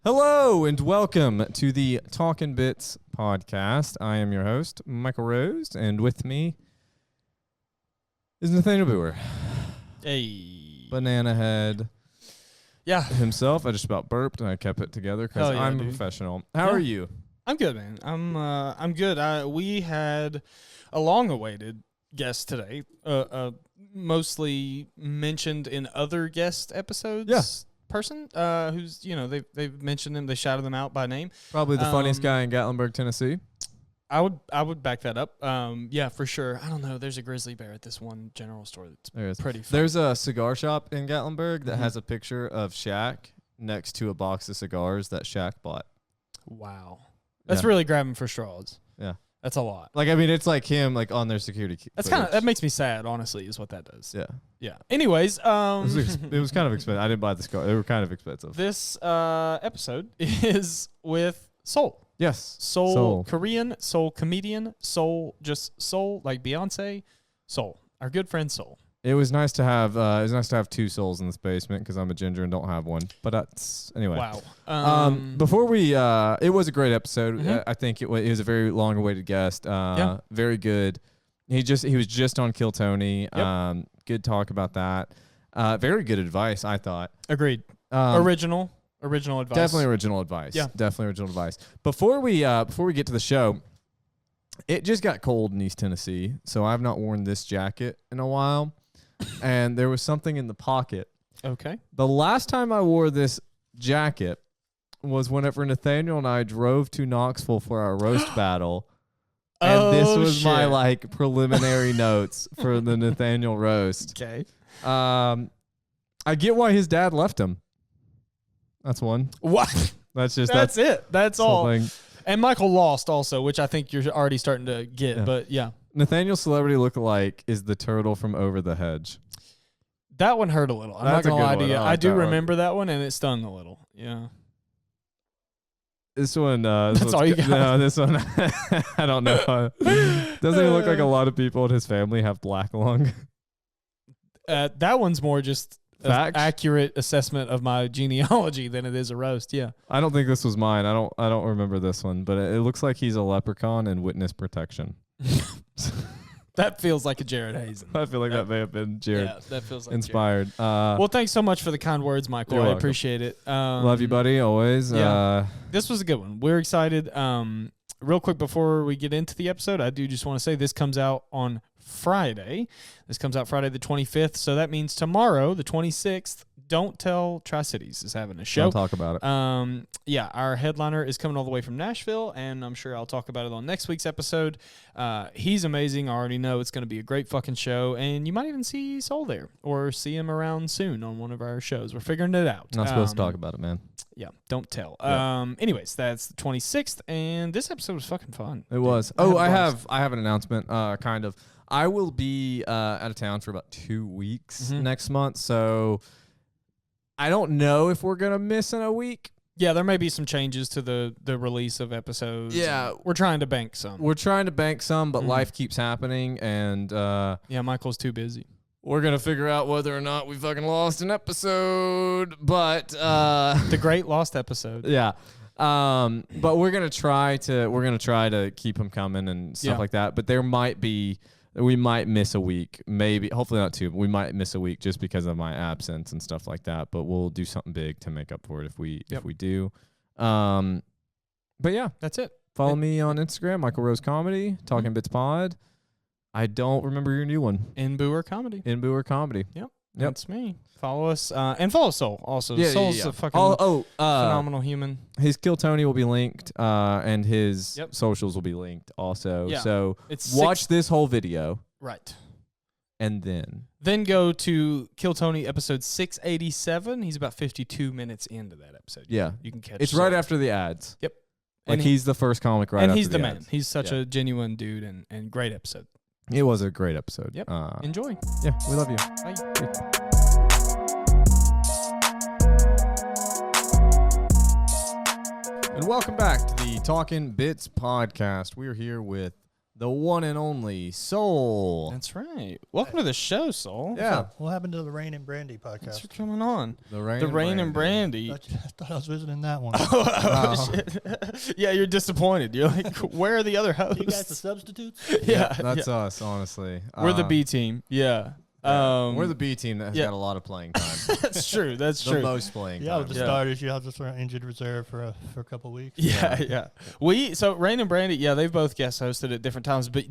Hello and welcome to the Talkin Bits podcast. I am your host, Michael Rose, and with me is Nathaniel Boer. Hey. Banana Head. Yeah. Himself. I just about burped and I kept it together because I'm a professional. How are you? I'm good, man. I'm good. We had a long-awaited guest today, mostly mentioned in other guest episodes. Yeah. Person who's, they've mentioned him, they shouted them out by name. Probably the funniest guy in Gatlinburg, Tennessee. I would back that up. Yeah, for sure. I don't know. There's a grizzly bear at this one general store that's pretty fun. There's a cigar shop in Gatlinburg that has a picture of Shaq next to a box of cigars that Shaq bought. Wow. That's really grabbing for straws. Yeah. That's a lot. Like, I mean, it's like him, like, on their security. That makes me sad, honestly, is what that does. Yeah. Yeah. Anyways, it was kind of expensive. I didn't buy the cigar. They were kind of expensive. This episode is with Soul. Yes. Soul. Korean, Soul comedian, Soul, just Soul, like Beyonce, Soul. Our good friend Soul. It was nice to have two souls in this basement because I'm a ginger and don't have one. But that's anyway. Wow. Before we, it was a great episode. I think it was a very long-awaited guest. Very good. He was just on Kill Tony. Yep. Good talk about that. Very good advice, I thought. Agreed. Original advice. Definitely original advice. Yeah. Definitely original advice. Before we get to the show, it just got cold in East Tennessee, so I've not worn this jacket in a while. And there was something in the pocket. Okay. The last time I wore this jacket was whenever Nathaniel and I drove to Knoxville for our roast battle. And this was my preliminary notes for the Nathaniel roast. Okay. I get why his dad left him. That's one. What? That's it. That's all. Thing. And Michael lost also, which I think you're already starting to get. Yeah. But yeah. Nathaniel's celebrity lookalike is the turtle from Over the Hedge. That one hurt a little. I'm not going to lie to you. I do remember that one, and it stung a little. Yeah. This one, that's all you got. No, this one, I don't know. Doesn't he look like a lot of people in his family have black lung? That one's more just an accurate assessment of my genealogy than it is a roast. Yeah. I don't think this was mine. I don't remember this one, but it looks like he's a leprechaun in witness protection. That feels like a Jared Hazen. I feel like that may have been Jared. Yeah, that feels like inspired. Well, thanks so much for the kind words, Michael. I appreciate it. Love you, buddy. Always. Yeah. This was a good one. We're excited. Real quick before we get into the episode, I do just want to say this comes out on Friday. This comes out Friday the 25th. So that means tomorrow, the 26th, Don't Tell Tri-Cities is having a show. I'll talk about it. Yeah, our headliner is coming all the way from Nashville, and I'm sure I'll talk about it on next week's episode. He's amazing. I already know it's going to be a great fucking show, and you might even see Soul there or see him around soon on one of our shows. We're figuring it out. Not supposed to talk about it, man. Yeah, don't tell. Yeah. Anyways, that's the 26th, and this episode was fucking fun. It was. Oh, I have an announcement, kind of. I will be out of town for about 2 weeks next month, so I don't know if we're going to miss in a week. Yeah, there may be some changes to the release of episodes. Yeah. We're trying to bank some. But life keeps happening, and yeah, Michael's too busy. We're going to figure out whether or not we fucking lost an episode, but the great lost episode. Yeah. But we're going to try to keep them coming and stuff like that, but we might miss a week, maybe, hopefully not two, but we might miss a week just because of my absence and stuff like that. But we'll do something big to make up for it if we do. But yeah, that's it. Follow me on Instagram, Michael Rose Comedy, Talkin Bits Pod. I don't remember your new one. In Boer Comedy. Yep. That's me. Follow us and follow Soul also. Yeah, Soul's a fucking phenomenal human. His Kill Tony will be linked, and his socials will be linked also. Yeah. So watch this whole video. Right. And then go to Kill Tony episode 687. He's about 52 minutes into that episode. Yeah. You can catch it's Soul. Right after the ads. Yep. Like he's the first comic right after the ads. And he's the man. He's such a genuine dude and great episode. It was a great episode. Yep. Enjoy. Yeah, we love you. Bye. And welcome back to the Talkin Bits podcast. We're here with the one and only Soul. That's right. Welcome to the show, Soul. Yeah. What happened to the Rain and Brandy podcast? Thanks for coming on. The Rain and Brandy. I thought I was visiting that one. Oh, shit. Yeah, you're disappointed. You're like, where are the other hosts? You guys the substitutes? Yeah. That's us, honestly. We're the B team. Yeah. We're the B team that has got a lot of playing time. That's true. That's the true. most playing Yeah, time. with the starters, you have just injured reserve for a couple weeks. Yeah. So Rain and Brandy, they've both guest hosted at different times. But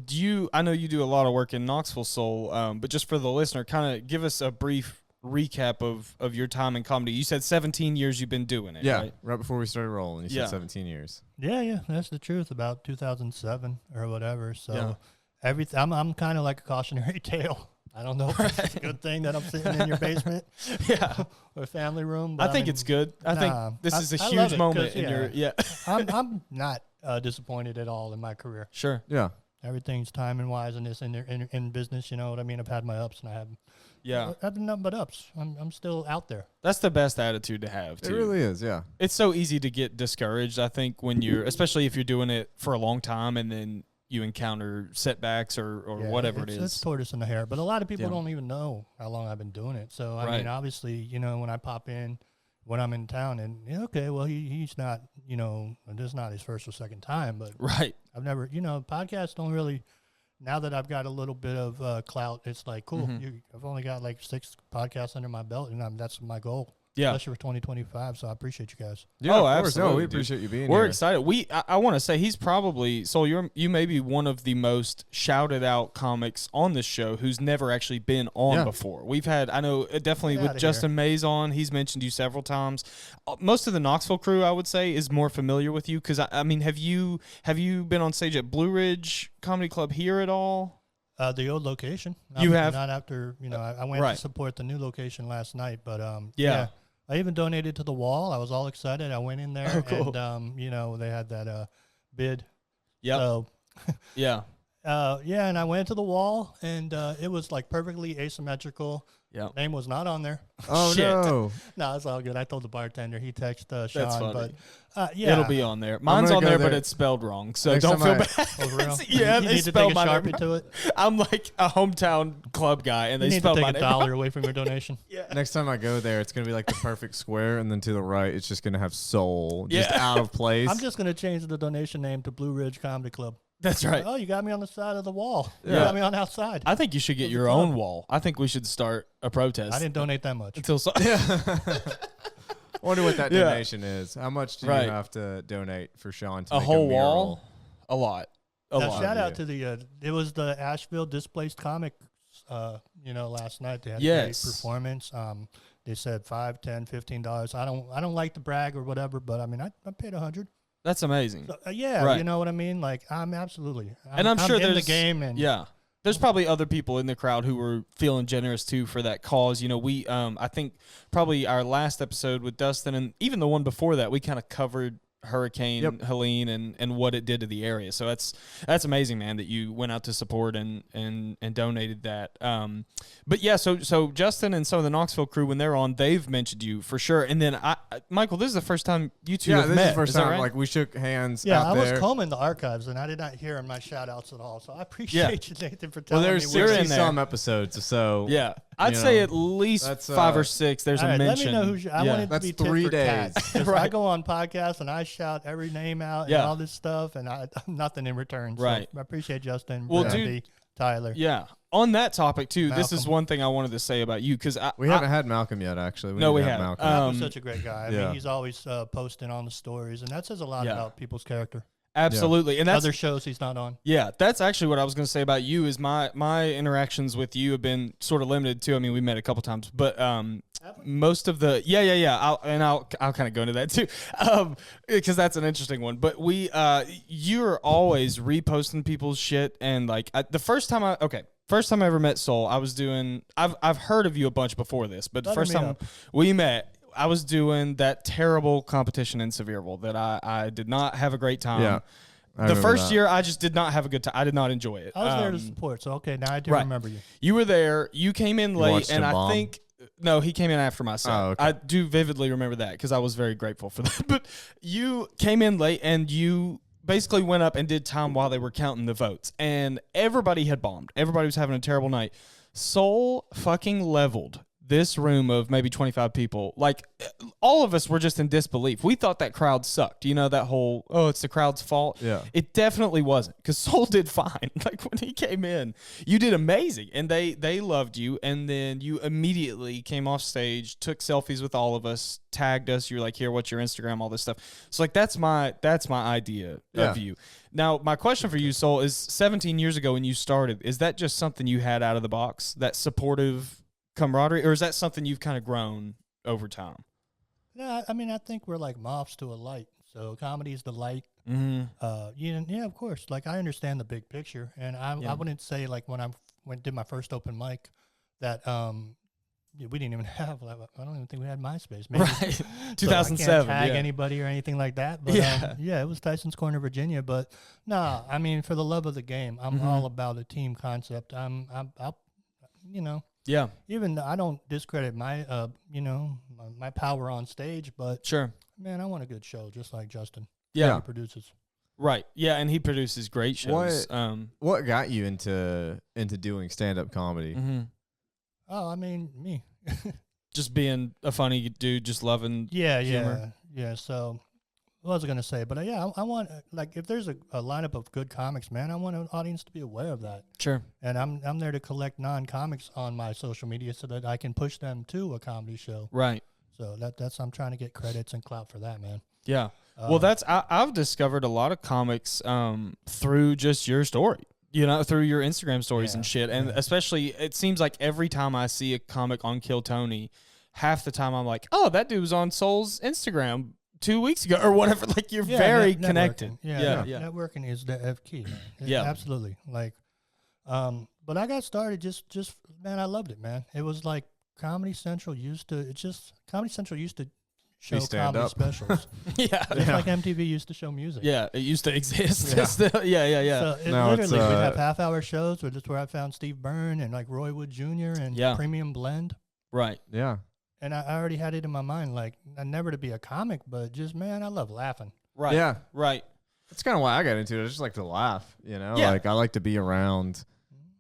I know you do a lot of work in Knoxville, Soul. But just for the listener, kind of give us a brief recap of your time in comedy. You said 17 years you've been doing it. Yeah, right before we started rolling, you said 17 years. Yeah, that's the truth. About 2007 or whatever. So everything. I'm kind of like a cautionary tale. I don't know if it's a good thing that I'm sitting in your basement or family room. But I think it's good. I think this is a huge moment in your I'm not disappointed at all in my career. Sure. Yeah. Everything's timing wise in this in business. You know what I mean? I've had my ups and I've been nothing but ups. I'm still out there. That's the best attitude to have, too. It really is, yeah. It's so easy to get discouraged, I think, when especially if you're doing it for a long time and then you encounter setbacks or whatever it is. It's tortoise in the hair. But a lot of people don't even know how long I've been doing it. So, I mean, obviously, when I pop in, when I'm in town, and, well, he's not, this is not his first or second time. But I've never, podcasts don't really, now that I've got a little bit of clout, it's like, cool. I've only got like 6 podcasts under my belt, and that's my goal. Yeah, especially for 2025. So I appreciate you guys. Yeah, absolutely. No, we appreciate you being here. We're excited. I want to say he's probably you may be one of the most shouted out comics on this show who's never actually been on before. We've had, I know, definitely with Justin Mays on. He's mentioned you several times. Most of the Knoxville crew, I would say, is more familiar with you because I mean, have you been on stage at Blue Ridge Comedy Club here at all? The old location. You have not after I went to support the new location last night, but I even donated to the wall. I was all excited. I went in there and they had that bid. Yeah. So and I went to the wall and it was like perfectly asymmetrical. Yeah. Name was not on there. Oh, shit. No. No, it's all good. I told the bartender. He texted Sean. That's funny. But it'll be on there. Mine's on there, but it's spelled wrong. So Next don't feel bad. Oh, real? Yeah, you they need to take spelled a my Sharpie name. to it. I'm like a hometown club guy, and You they need to spelled my take name $1 wrong. away from your donation. Next time I go there, it's going to be like the perfect square, and then to the right, it's just going to have Soul just out of place. I'm just going to change the donation name to Blue Ridge Comedy Club. That's right. Oh, you got me on the side of the wall. Yeah. You got me on the outside. I think you should get your own wall. I think we should start a protest. I didn't donate that much. Until Wonder what that donation is. How much do you have to donate for Sean to a make whole a mural? wall? A lot. Shout out to it was the Asheville Displaced Comics, last night. They had a great performance. They said $5, $10, $15. I don't like to brag or whatever, but I mean, I paid $100. That's amazing. So, you know what I mean? Like, I'm sure I'm in the game. And there's probably other people in the crowd who were feeling generous too for that cause. We, I think probably our last episode with Dustin and even the one before that, we kind of covered Hurricane Helene and what it did to the area. So that's amazing, man, that you went out to support and donated that. But yeah, so Justin and some of the Knoxville crew, when they're on, they've mentioned you for sure. And then Michael, this is the first time you two have met. Yeah, this is the first time. Right? Like we shook hands. Yeah, out I was there. combing the archives and I did not hear my shout outs at all. So I appreciate you, Nathan, for telling me. Well, there's where 60 some episodes, so I'd say at least 5 or 6. There's a mention. Let me know I want it to be 3 days. I go on podcasts and I shout every name out and all this stuff, and nothing in return. So I appreciate Justin. Well, Brandy, Tyler. Yeah. On that topic too, Malcolm. This is one thing I wanted to say about you because we haven't had Malcolm yet. Actually, we haven't. Malcolm. Malcolm's such a great guy. I mean, he's always posting on the stories, and that says a lot about people's character. Absolutely, and that's other shows he's not on. Yeah, that's actually what I was going to say about you. Is my interactions with you have been sort of limited too. I mean, we met a couple times, but most of the I'll kind of go into that too, because that's an interesting one. But you're always reposting people's shit, and like the first time I ever met Soul, I was doing. I've heard of you a bunch before this, but the first time we met, I was doing that terrible competition in Sevierville that I did not have a great time. Yeah. The first year, I just did not have a good time. I did not enjoy it. I was there to support, so okay, now I do remember you. You were there. You came in late, and I think no, he came in after my set. Oh, okay. I do vividly remember that because I was very grateful for that. But you came in late, and you basically went up and did time while they were counting the votes, and everybody had bombed. Everybody was having a terrible night. Soul fucking leveled this room of maybe 25 people. Like, all of us were just in disbelief. We thought that crowd sucked. You know, that whole, oh, it's the crowd's fault. Yeah. It definitely wasn't, because Soul did fine. Like, when he came in, you did amazing, and they loved you, and then you immediately came off stage, took selfies with all of us, tagged us. You're like, here, what's your Instagram, all this stuff. So, like, that's my idea of you. Now, my question for you, Soul, is 17 years ago when you started, is that just something you had out of the box, that supportive camaraderie, or is that something you've kind of grown over time? No, I mean, I think we're like moths to a light. So comedy is the light. Mm-hmm. Yeah, of course. Like, I understand the big picture, and I wouldn't say, like, when I did my first open mic that we didn't even have. Like, I don't even think we had MySpace. Maybe. Right, 2007. So I can't tag anybody or anything like that. But it was Tyson's Corner, Virginia. But no, I mean, for the love of the game, I'm all about a team concept. I'll, you know. Yeah. Even though I don't discredit my, my power on stage, but sure, man, I want a good show, just like Justin. Yeah, he produces. Right. Yeah, and he produces great shows. What got you into doing stand-up comedy? Mm-hmm. Oh, I mean, me. Just being a funny dude, just loving humor. Yeah. So, what was I gonna say? But I want, like, if there's a lineup of good comics, man, I want an audience to be aware of that. Sure. And I'm there to collect non-comics on my social media so that I can push them to a comedy show. Right. So that's I'm trying to get credits and clout for that, man. Yeah. Well, I've discovered a lot of comics through just your story. You know, through your Instagram stories and shit. And especially, it seems like every time I see a comic on Kill Tony, half the time I'm like, oh, that dude was on Soul's Instagram 2 weeks ago or whatever. Like, you're very connected. Yeah. Networking is the key, man. Absolutely. Like, but I got started just man, I loved it, man. It was like Comedy Central used to show comedy specials. Just like MTV used to show music. Yeah, it used to exist. Yeah. So literally, we'd have half-hour shows where I found Steve Byrne and like Roy Wood Jr. and Premium Blend. Right. Yeah. And I already had it in my mind, like, never to be a comic, but just, man, I love laughing. Right. Yeah. Right. That's kind of why I got into it. I just like to laugh, you know? Yeah. Like, I like to be around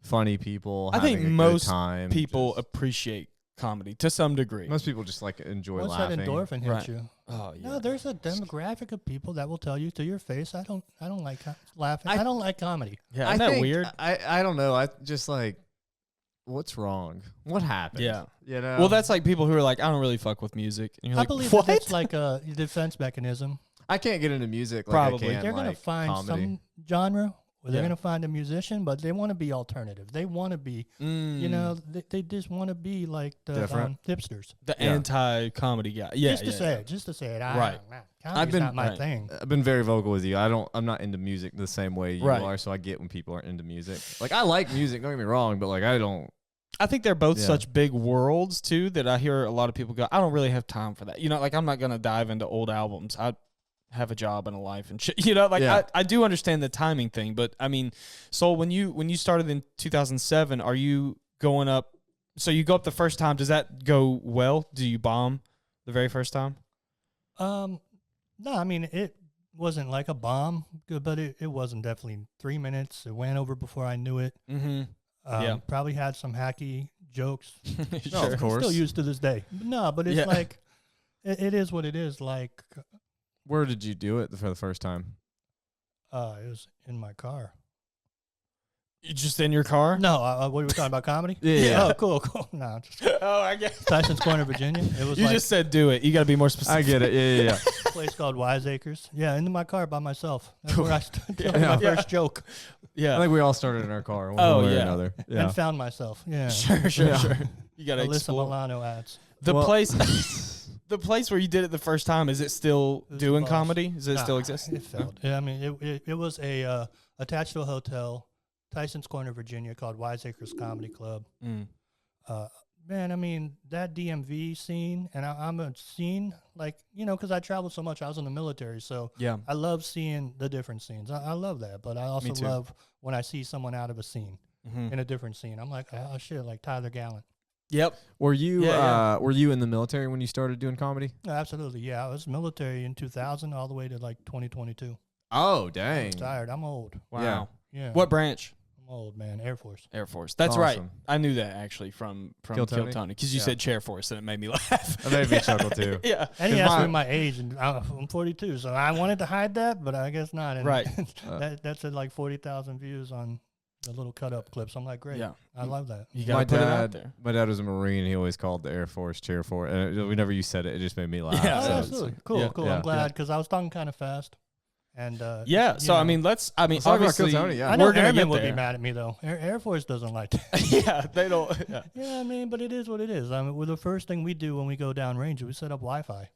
funny people. I think most time. People appreciate comedy to some degree. Most people just like enjoy laughing. Once that endorphin hits you. Oh, yeah. No, there's a demographic of people that will tell you to your face, I don't like laughing. I don't like comedy. Yeah, isn't that weird? I don't know. I just like, what's wrong? What happened? Yeah. You know? Well, that's like people who are like, I don't really fuck with music. And you're I like, believe what? that's like a defense mechanism. I can't get into music like Probably. I can, They're going to find comedy. some genre where they're going to find a musician, but they want to be alternative. They want to be, you know, they just want to be like the hipsters. The anti-comedy guy. Yeah, just to say it. Right. Comedy's not my thing. I've been very vocal with you. I'm not into music the same way you are, so I get when people aren't into music. Like, I like music, don't get me wrong, but like, I think they're both such big worlds too that I hear a lot of people go, I don't really have time for that. You know, like, I'm not going to dive into old albums. I have a job and a life and shit. You know, like, I do understand the timing thing, but I mean, so when you started in 2007, are you going up? So you go up the first time. Does that go well? Do you bomb the very first time? No, I mean, it wasn't like a bomb, but it wasn't definitely 3 minutes. It went over before I knew it. Mm-hmm. Probably had some hacky jokes. Sure. Of course. Still used to this day. No, but it's like, it is what it is. Like, where did you do it for the first time? It was in my car. You just in your car? No, what were we talking about, comedy? Yeah. Oh, cool. No, just I guess. Tyson's Corner, Virginia. It was you just said do it. You got to be more specific. I get it. Yeah. A place called Wiseacres. Yeah, in my car by myself. That's where I started my first joke. Yeah. I think we all started in our car one way or another. Yeah. And found myself. Yeah. Sure. You got to Alyssa explore. Milano ads. The place where you did it the first time, is it still doing comedy? Does it still exist? It failed. Yeah, I mean, it was attached to a hotel, Tyson's Corner, Virginia, called Wiseacres Comedy Club. Man, I mean, that DMV scene, and I'm a scene, like, you know, because I traveled so much. I was in the military, so I love seeing the different scenes. I love that, but I also love when I see someone out of a scene in a different scene. I'm like, oh, shit, like Tyler Gallant. Yep. Were you were you in the military when you started doing comedy? Absolutely, yeah. I was military in 2000 all the way to like 2022. Oh, dang. I'm retired. I'm old. Wow. Yeah. What branch? I'm old, man. Air Force. Air Force. That's Awesome. right. I knew that actually from Kill Tony Tony? because you said Chair Force and it made me laugh. That made me chuckle too. Yeah. And he 'Cause asked me my age, and I'm 42, so I wanted to hide that, but I guess not. And Right. that's at like 40,000 views on the little cut-up clips. I'm like, great. Yeah. I love that. You My got to put it out there. was a Marine. He always called the Air Force Chair Force. And whenever you said it, it just made me laugh. Yeah. Oh, So absolutely. Cool, yeah, cool. yeah, I'm glad because I was talking kind of fast. And Yeah. you So, know, I mean, Let's talk about obviously, Kill Tony, yeah. I know we're going to airmen get would there. be mad at me, though. Air Force doesn't like that. Yeah. They don't. Yeah. Yeah, I mean, but it is what it is. I mean, well, the first thing we do when we go downrange is we set up Wi-Fi.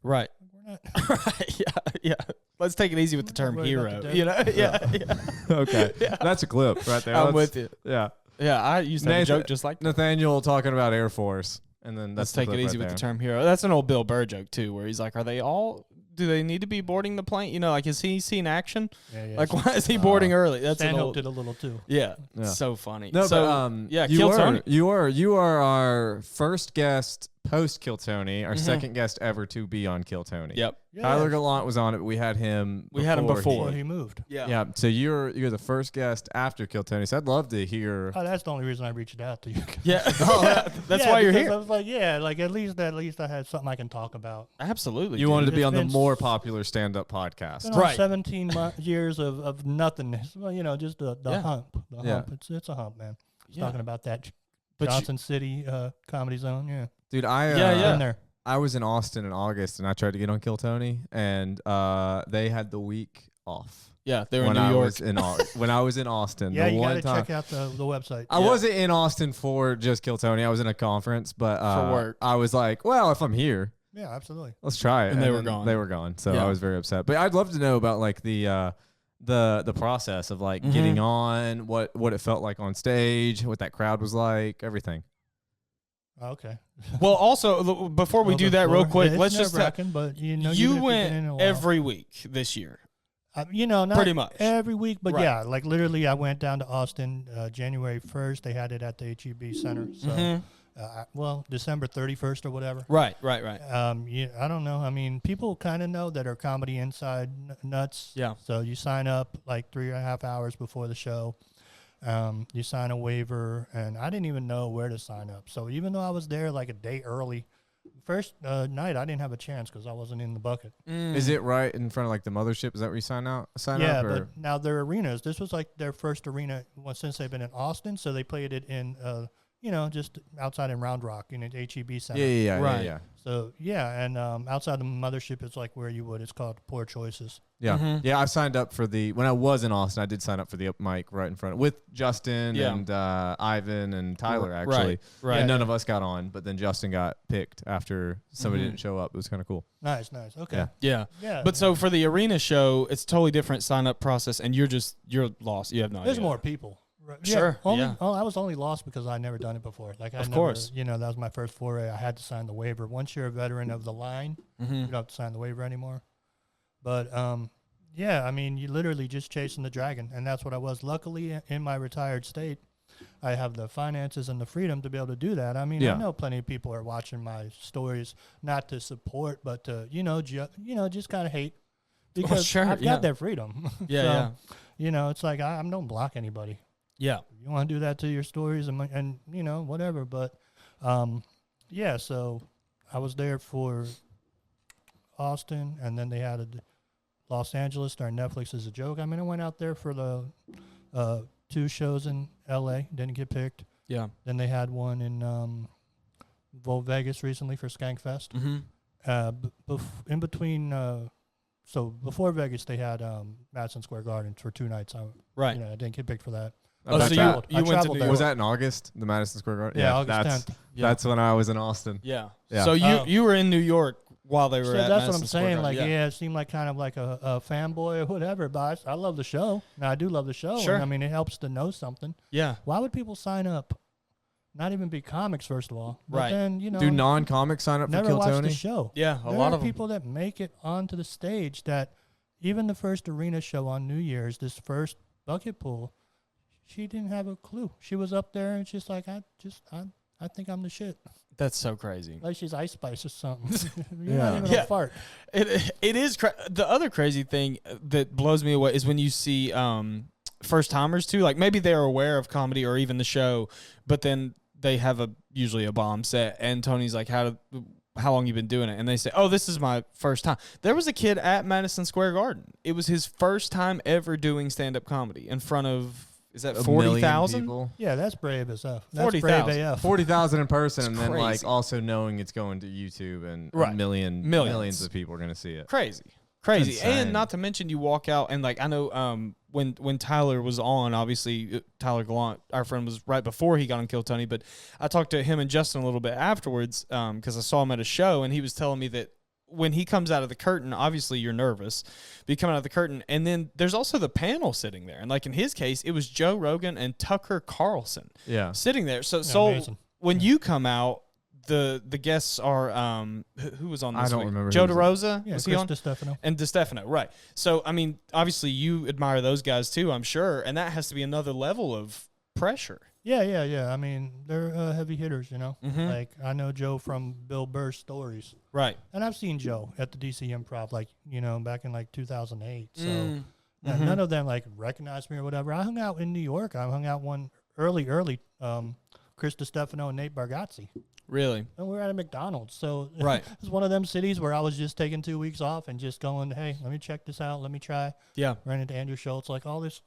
Right. We're not. Right. Yeah. Let's take it easy with the term worried about hero. the You know? Yeah. Okay. Yeah. That's a clip right there. I'm Let's- with you. Yeah. Yeah. I used to have a Nathan- joke just like that. Nathaniel talking about Air Force. And then Let's that's the take it clip easy right with the there. term hero. That's an old Bill Burr joke too, where he's like, do they need to be boarding the plane? You know, like, is he seen action? Yeah. Like, why is he boarding early? That's an Stanhope old. did a little too. Yeah, Yeah. so funny. No, so, but yeah, you Kill were, Tony. You are our first guest post Kill Tony, our Mhm. second guest ever to be on Kill Tony. Yep. Yeah. Tyler Gallant was on it, but we had him. We had him Before before. he moved. Yeah. So you're the first guest after Kill Tony. So I'd love to hear. Oh, that's the only reason I reached out to you. Yeah. That's Yeah, why you're because here. I was like, yeah, like at least I had something I can talk about. Absolutely. You dude. wanted to be It's on the been more s- popular stand-up podcast. Been on Right. 17 years of nothingness. Well, you know, just the Yeah. hump. The Yeah. hump. It's a hump, man. Yeah. Talking about that But you- Johnson City Comedy Zone. Yeah. Dude, Yeah. Been there. I was in Austin in August, and I tried to get on Kill Tony, and they had the week off. Yeah, they were in when New I York. was in when I was in Austin. Yeah, the you got one to time check out the website. I wasn't in Austin for just Kill Tony. I was in a conference, but For work. I was like, well, if I'm here, Yeah, absolutely. let's try it. And they were then gone. They were gone. So Yeah. I was very upset. But I'd love to know about like the process of like Mhm. getting on, what it felt like on stage, what that crowd was like, everything. Okay. Well, also, before we do that real quick, it's let's just nerve-wracking, but you know, even if you you've been went in a while. every week this year. You know, not Pretty much. every week, but Right. yeah, like literally, I went down to Austin January 1st. They had it at the HEB Center. So, Mhm. well, December 31st or whatever. Right. Yeah, I don't know. I mean, people kind of know that are comedy inside nuts. Yeah. So you sign up like 3.5 hours before the show. You sign a waiver, and I didn't even know where to sign up. So even though I was there like a day early, first night I didn't have a chance because I wasn't in the bucket. Is it right in front of like the mothership? Is that where you sign Yeah, up? Or? but now their arenas. This was like their first arena since they've been in Austin. So they played it in, just outside in Round Rock in an HEB Center. Yeah. Right. Yeah. So yeah, and outside the mothership, it's like where you would. It's called Poor Choices. Yeah. Mhm. Yeah, I signed up for when I was in Austin, I did sign up for the up mic right in front with Justin Yeah. and Ivan and Tyler actually. Right. And none of us got on, but then Justin got picked after somebody Mhm. didn't show up. It was kind of cool. Nice. Okay. Yeah. Yeah. But so for the arena show, it's totally different sign up process, and you're lost. You have no There's idea. more people. Right. Sure, yeah. I was only lost because I never done it before. Like Of course. that was my first foray. I had to sign the waiver. Once you're a veteran of the line, Mm-hmm. you don't have to sign the waiver anymore. But yeah, I mean, you literally just chasing the dragon, and that's what I was. Luckily, in my retired state, I have the finances and the freedom to be able to do that. I mean, Yeah. I know plenty of people are watching my stories not to support, but to just kind of hate because sure, I've yeah. got that freedom. Yeah. So, it's like I don't block anybody. Yeah. You want to do that to your stories and whatever. But yeah, so I was there for Austin, and then they had a Los Angeles starring Netflix as a joke. I mean, I went out there for the 2 shows in L.A. Didn't get picked. Yeah. Then they had one in Vegas recently for Skankfest. Mm-hmm. In between, so before Vegas, they had Madison Square Garden for 2 nights. Right. I didn't get picked for that. Oh, That's so that. you went to traveled New there. York. Was that in August, the Madison Square Garden? Yeah, August that's 10th. Yeah. that's when I was in Austin. Yeah. Yeah. So Oh. you were in New York while they were So at that's what Madison I'm Square saying. Garden. Like, yeah, it seemed like kind of like a fanboy or whatever. But I love the show. Now, I do love the show. Sure. And, I mean, it helps to know something. Yeah. Why would people sign up? Not even be comics, first of all. But Right. then, Do non-comics sign up for never Kill watch Tony? the show. Yeah. A There lot are of them. people that make it onto the stage that even the first arena show on New Year's, this first bucket pool, she didn't have a clue. She was up there and she's like, I think I'm the shit. That's so crazy. Like she's Ice Spice or something. You're Yeah. not even gonna fart. It is. The other crazy thing that blows me away is when you see first timers too. Like maybe they're aware of comedy or even the show, but then they have usually a bomb set, and Tony's like, how long you been doing it? And they say, oh, this is my first time. There was a kid at Madison Square Garden. It was his first time ever doing stand-up comedy in front of, is that 40,000? Yeah, that's brave as F. That's 40,000. brave AF. 40,000 in person, and then crazy. like also knowing it's going to YouTube and Right. millions of people are going to see it. Crazy. Insane. And not to mention you walk out and like I know when Tyler was on, obviously Tyler Gallant, our friend, was right before he got on Kill Tony, but I talked to him and Justin a little bit afterwards because I saw him at a show, and he was telling me that when he comes out of the curtain, obviously you're nervous, but you come out of the curtain, and then there's also the panel sitting there, and like in his case, it was Joe Rogan and Tucker Carlson sitting there. So amazing. when you come out, the guests are who was on this I don't week? remember. Joe DeRosa? Yeah, was he Chris on? DiStefano. And DiStefano, right. So, I mean, obviously you admire those guys too, I'm sure, and that has to be another level of pressure. Yeah. I mean, they're heavy hitters, you know. Mhm. Like I know Joe from Bill Burr's stories, Right. and I've seen Joe at the DC Improv, like back in like 2008. So Mhm. none of them like recognized me or whatever. I hung out in New York. I hung out one early. Chris DiStefano and Nate Bargatze. Really? And we were at a McDonald's. So Right. it's one of them cities where I was just taking 2 weeks off and just going, hey, let me check this out. Let me try. Yeah. Ran into Andrew Schultz, like all this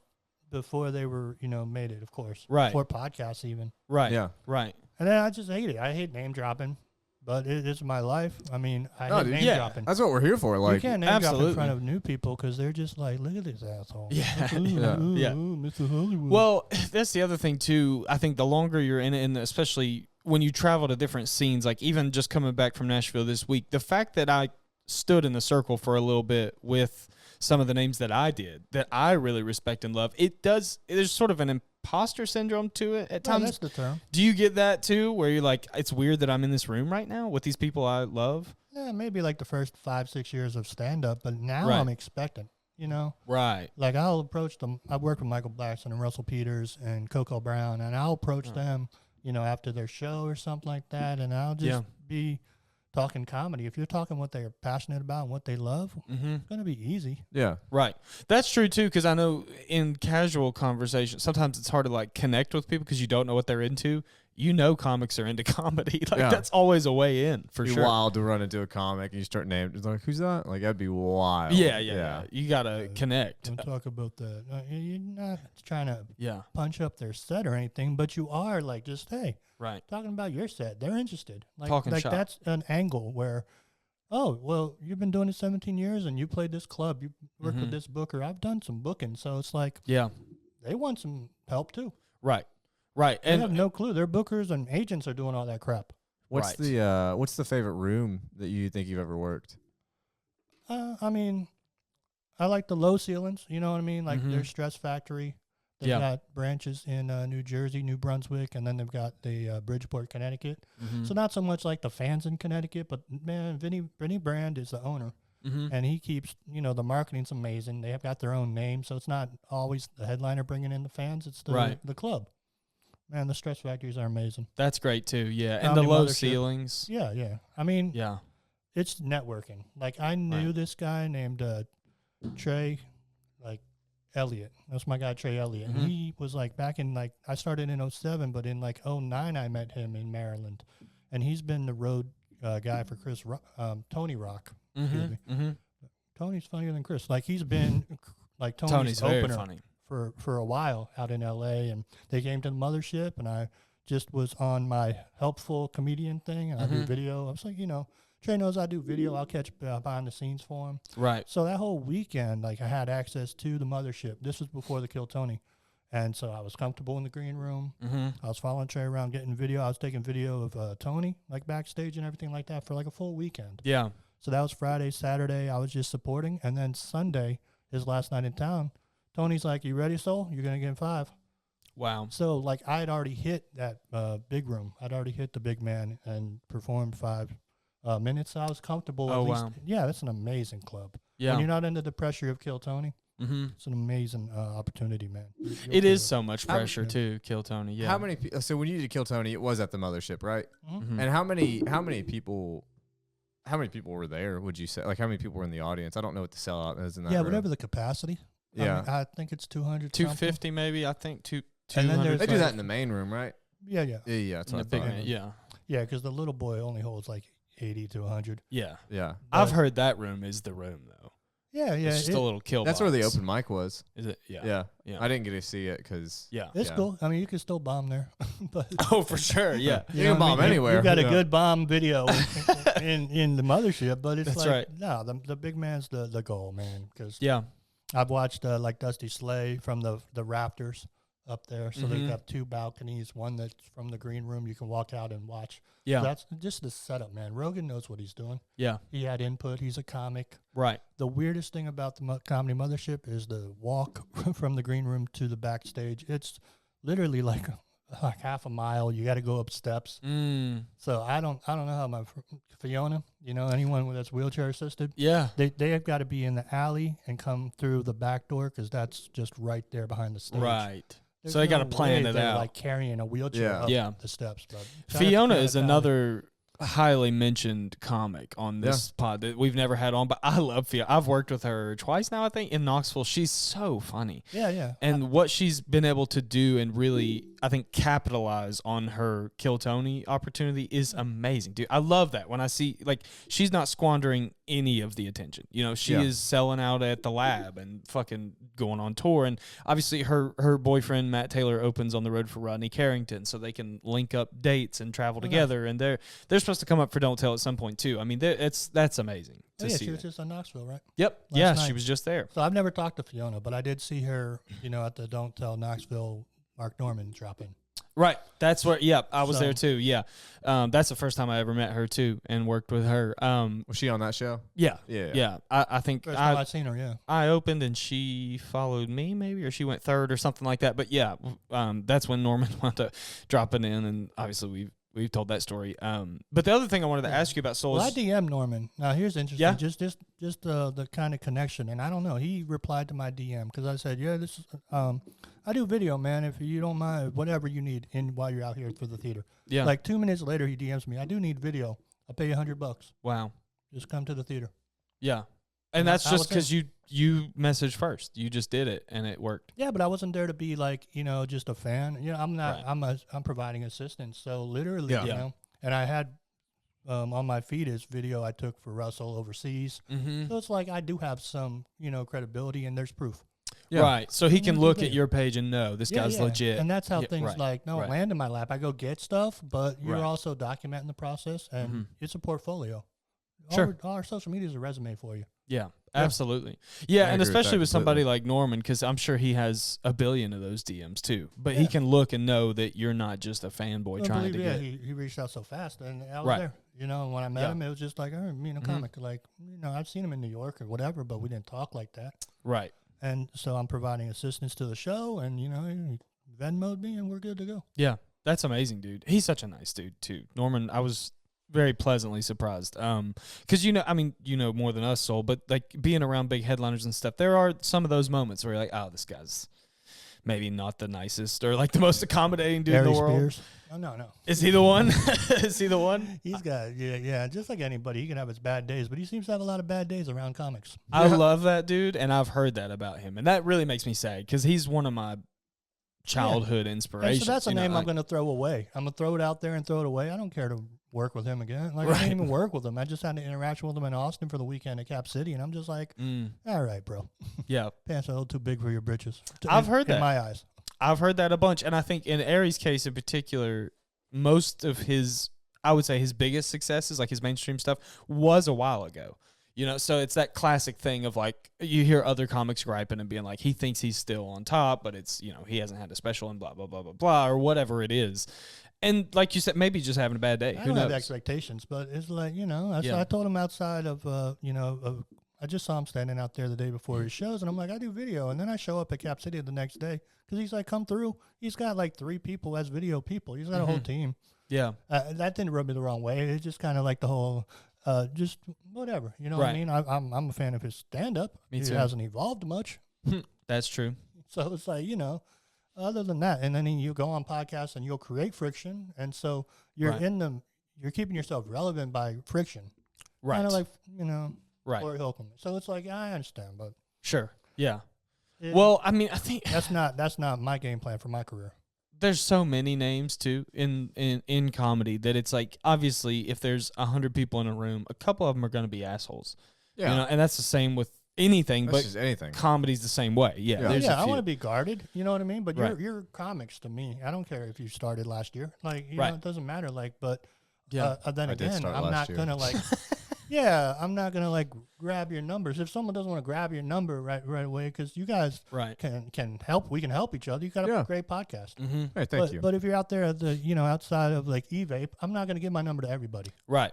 before they were, made it, of course. Right. Before podcasts even. Right. Yeah. Right. And then I just hate it. I hate name dropping, but it is my life. I mean, I hate dude, name yeah. dropping. That's what we're here for. You Like, can't name drop absolutely. in front of new people because they're just like, look at this asshole. Yeah. Ooh, Yeah. ooh, Yeah. ooh, Mr. Hollywood. Well, that's the other thing too. I think the longer you're in it, and especially when you travel to different scenes, like even just coming back from Nashville this week, the fact that I stood in the circle for a little bit with some of the names that I did, that I really respect and love, there's sort of an imposter syndrome to it at times. That's the term. Do you get that too, where you're like, it's weird that I'm in this room right now with these people I love? Yeah, maybe like the first 5-6 years of stand-up, but now Right. I'm expectant, Right. Like I'll approach them. I've worked with Michael Blackson and Russell Peters and Coco Brown, and I'll approach them, after their show or something like that, and I'll just be talking comedy. If you're talking what they're passionate about and what they love, it's going to be easy. yeah. Right. That's true too, because I know in casual conversation, sometimes it's hard to like connect with people because you don't know what they're into. Comics are into comedy. Like that's always a way in for It'd be sure. wild to run into a comic and you start naming. It's like, who's that? Like that'd be wild. Yeah. You gotta connect. Don't talk about that. You're not trying to Yeah. punch up their set or anything, but you are like just, hey, Right. talking about your set. They're interested. Talking like shop. that's an angle where, oh, well, you've been doing it 17 years and you played this club. You worked with this booker. I've done some booking. So it's like Yeah. they want some help too. Right. Right. They have no clue. Their bookers and agents are doing all that crap. What's the favorite room that you think you've ever worked? I mean, I like the low ceilings. You know what I mean? Like their Stress Factory. They've got branches in New Jersey, New Brunswick, and then they've got the Bridgeport, Connecticut. So not so much like the fans in Connecticut, but man, Vinny Brand is the owner, and he keeps the marketing's amazing. They have got their own name, so it's not always the headliner bringing in the fans. It's the club. Man, the Stress Factories are amazing. That's great too. Yeah. And Comedy the low Mothership. ceilings. Yeah. I mean, Yeah. it's networking. Like I knew this guy named Trey, like Elliott. That's my guy Trey Elliott. And he was like back in I started in 2007, but in 2009 I met him in Maryland, and he's been the road guy for Tony Rock. Excuse me. Tony's funnier than Chris. Like he's been like Tony's very opener funny. for a while out in LA, and they came to the mothership, and I just was on my helpful comedian thing, and I do video. I was like, Trey knows I do video. I'll catch behind the scenes for him. Right. So that whole weekend, I had access to the mothership. This was before the Kill Tony. And so I was comfortable in the green room. I was following Trey around getting video. I was taking video of Tony, backstage and everything like that for a full weekend. Yeah. So that was Friday, Saturday. I was just supporting. And then Sunday, his last night in town, Tony's like, you ready, Soul? You're going to get 5. Wow. So I had already hit that big room. I'd already hit the big man and performed 5 minutes. So I was comfortable. Oh, at least. wow. Yeah, that's an amazing club. Yeah. When you're not under the pressure of Kill Tony, It's an amazing opportunity, man. It is so much pressure to kill Tony. Yeah. How many? So when you did Kill Tony, it was at the mothership, right? Mm-hmm. And how many people were there? Would you say? Like how many people were in the audience? I don't know what the sellout is in that. Yeah, room. whatever the capacity. Yeah, I think it's 200. 250 maybe. I think 200. And then there's they do that in the main room, right? Yeah. Yeah, that's what I big thought. man, yeah. Yeah, because the little boy only holds like 80 to 100. Yeah. Yeah. I've heard that room is the room though. Yeah. It's just a little kill. That's box. where the open mic was. Is it? Yeah. Yeah. I didn't get to see it because. Yeah. It's cool. I mean, you can still bomb there. But Oh, for sure. Yeah. You can bomb anywhere. You got a Yeah. good bomb video in the mothership, but it's That's like, right. no, the big man's the goal, man. Because Yeah. I've watched like Dusty Slay from the Raptors up there. So they've got 2 balconies, one that's from the green room. You can walk out and watch. Yeah. That's just the setup, man. Rogan knows what he's doing. Yeah. He had input. He's a comic. Right. The weirdest thing about the Comedy Mothership is the walk from the green room to the backstage. It's literally like half a mile. You got to go up steps. So I don't know how my Fiona, anyone that's wheelchair assisted. Yeah. They have got to be in the alley and come through the back door because that's just right there behind the stage. Right. There's So they got to no plan way it they're, out. like carrying a wheelchair up Yeah. the steps. But Fiona is another highly mentioned comic on this pod that we've never had on, but I love Fiona. I've worked with her twice now, I think, in Knoxville. She's so funny. Yeah. And what she's been able to do and really, I think, capitalize on her Kill Tony opportunity is amazing, dude. I love that when I see, like, she's not squandering any of the attention. She is selling out at the Lab and fucking going on tour. And obviously her boyfriend, Matt Taylor, opens on the road for Rodney Carrington so they can link up dates and travel together. And they're supposed to come up for Don't Tell at some point, too. I mean, that's amazing to see. She was just in Knoxville, right? Yep. Last night. She was just there. So I've never talked to Fiona, but I did see her, at the Don't Tell Knoxville Mark Norman drop in. Right. That's where, I was So- there too. Yeah. That's the first time I ever met her too and worked with her. Was she on that show? Yeah. Yeah. Yeah. I think First time I've seen her, yeah. I opened and she followed me maybe, or she went third or something like that. But yeah, that's when Norman wound up dropping in, and obviously we've told that story. But the other thing I wanted to ask you about Soul Well, I is DM Norman. Now, here's interesting. Yeah? Just the kind of connection. And I don't know. He replied to my DM because I said, yeah, this is, I do video, man. If you don't mind, whatever you need while you're out here for the theater. yeah. Like 2 minutes later, he DMs me. I do need video. I'll pay you $100. Wow. Just come to the theater. Yeah. And that's I just was because you messaged first. You just did it and it worked. Yeah, but I wasn't there to be like, just a fan. I'm not. Right. I'm providing assistance. So literally, Yeah. And I had on my feed is video I took for Russell overseas. Mm-hmm. So it's like I do have some, credibility, and there's proof. Yeah. Right. So he can Mhm. look at your page and know this guy's Yeah. legit. And that's how Yeah, things right, don't right. land in my lap. I go get stuff, but you're Right. also documenting the process, and Mhm. it's a portfolio. Sure. All our social media is a resume for you. Yeah, absolutely. Yeah, I and agree with especially that with somebody completely. like Norman, because I'm sure he has a billion of those DMs too. But he Yeah. can look and know that you're not just a fanboy Well, trying believe to me, get. he reached out so fast, and I was Right. there. And when I met Yeah. him, it was just like, Mhm. comic. Like, I've seen him in New York or whatever, but we didn't talk like that. Right. And so I'm providing assistance to the show, and, he Venmo'd me, and we're good to go. Yeah, that's amazing, dude. He's such a nice dude too. Norman, I was very pleasantly surprised. Because more than us, Soul, but like being around big headliners and stuff, there are some of those moments where you're like, oh, this guy's maybe not the nicest or like the most accommodating dude in Harry the world. Spears. Oh, no. Is he the one? Is he the one? He's got, just like anybody, he can have his bad days, but he seems to have a lot of bad days around comics. I love that dude, and I've heard that about him, and that really makes me sad because he's one of my childhood And inspirations. so that's a name like, I'm going to throw away. I'm going to throw it out there and throw it away. I don't care to work with him again. Like, I Right. didn't even work with him. I just had an interaction with him in Austin for the weekend at Cap City, and I'm just like, all right, bro. Yeah, Pants are a little too big for your britches. I've heard that. In my eyes. I've heard that a bunch, and I think in Aries' case in particular, most of his, I would say his biggest successes, like his mainstream stuff, was a while ago. So it's that classic thing of like, you hear other comics griping and being like, he thinks he's still on top, but it's, he hasn't had a special and blah, blah, blah, blah, blah, or whatever it is. And like you said, maybe just having a bad day. I Who don't have knows? expectations, but it's like, Yeah. I told him outside of, I just saw him standing out there the day before his shows, and I'm like, I do video. And then I show up at Cap City the next day because he's like, come through. He's got like 3 people as video people. He's got a whole team. Yeah. That didn't rub me the wrong way. It's just kind of like the whole, just whatever. You know what I Right. mean? I'm a fan of his stand-up. Me He too. hasn't evolved much. That's true. So it's like, other than that, and then you go on podcasts and you'll create friction. And so you're you're keeping yourself relevant by friction. Right. Kind of like, right. Corey Holcomb. So it's like, I understand, but. Sure. Yeah. Well, I mean, I think that's not my game plan for my career. There's so many names too in comedy that it's like, obviously if there's 100 people in a room, a couple of them are going to be assholes. Yeah. And that's the same with anything, that's but just anything. Comedy's the same way. Yeah. Yeah, I want to be guarded. You know what I mean? But you're comics to me. I don't care if you started last year. Like, it doesn't matter. Like, but then again, I'm not going to like, I'm not going to like grab your numbers. If someone doesn't want to grab your number right away, because you guys can help, we can help each other. You got a great podcast. Mm-hmm. Hey, thank you. But if you're out there at the, outside of like e-vape, I'm not going to give my number to everybody. Right.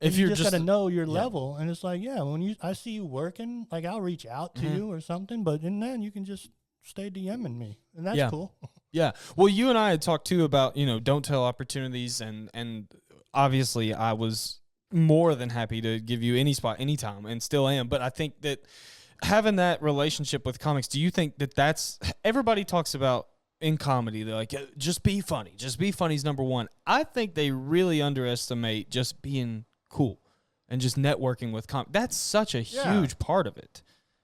If you just got to know your level, and it's like, when I see you working, like I'll reach out to you or something, but then you can just stay DMing me, and that's cool. Yeah. Well, you and I had talked too about, don't tell opportunities, and obviously I was more than happy to give you any spot anytime, and still am. But I think that having that relationship with comics, do you think that that's, everybody talks about in comedy, they're like, just be funny. Just be funny is number one. I think they really underestimate just being cool and just networking with that's such a huge part of it.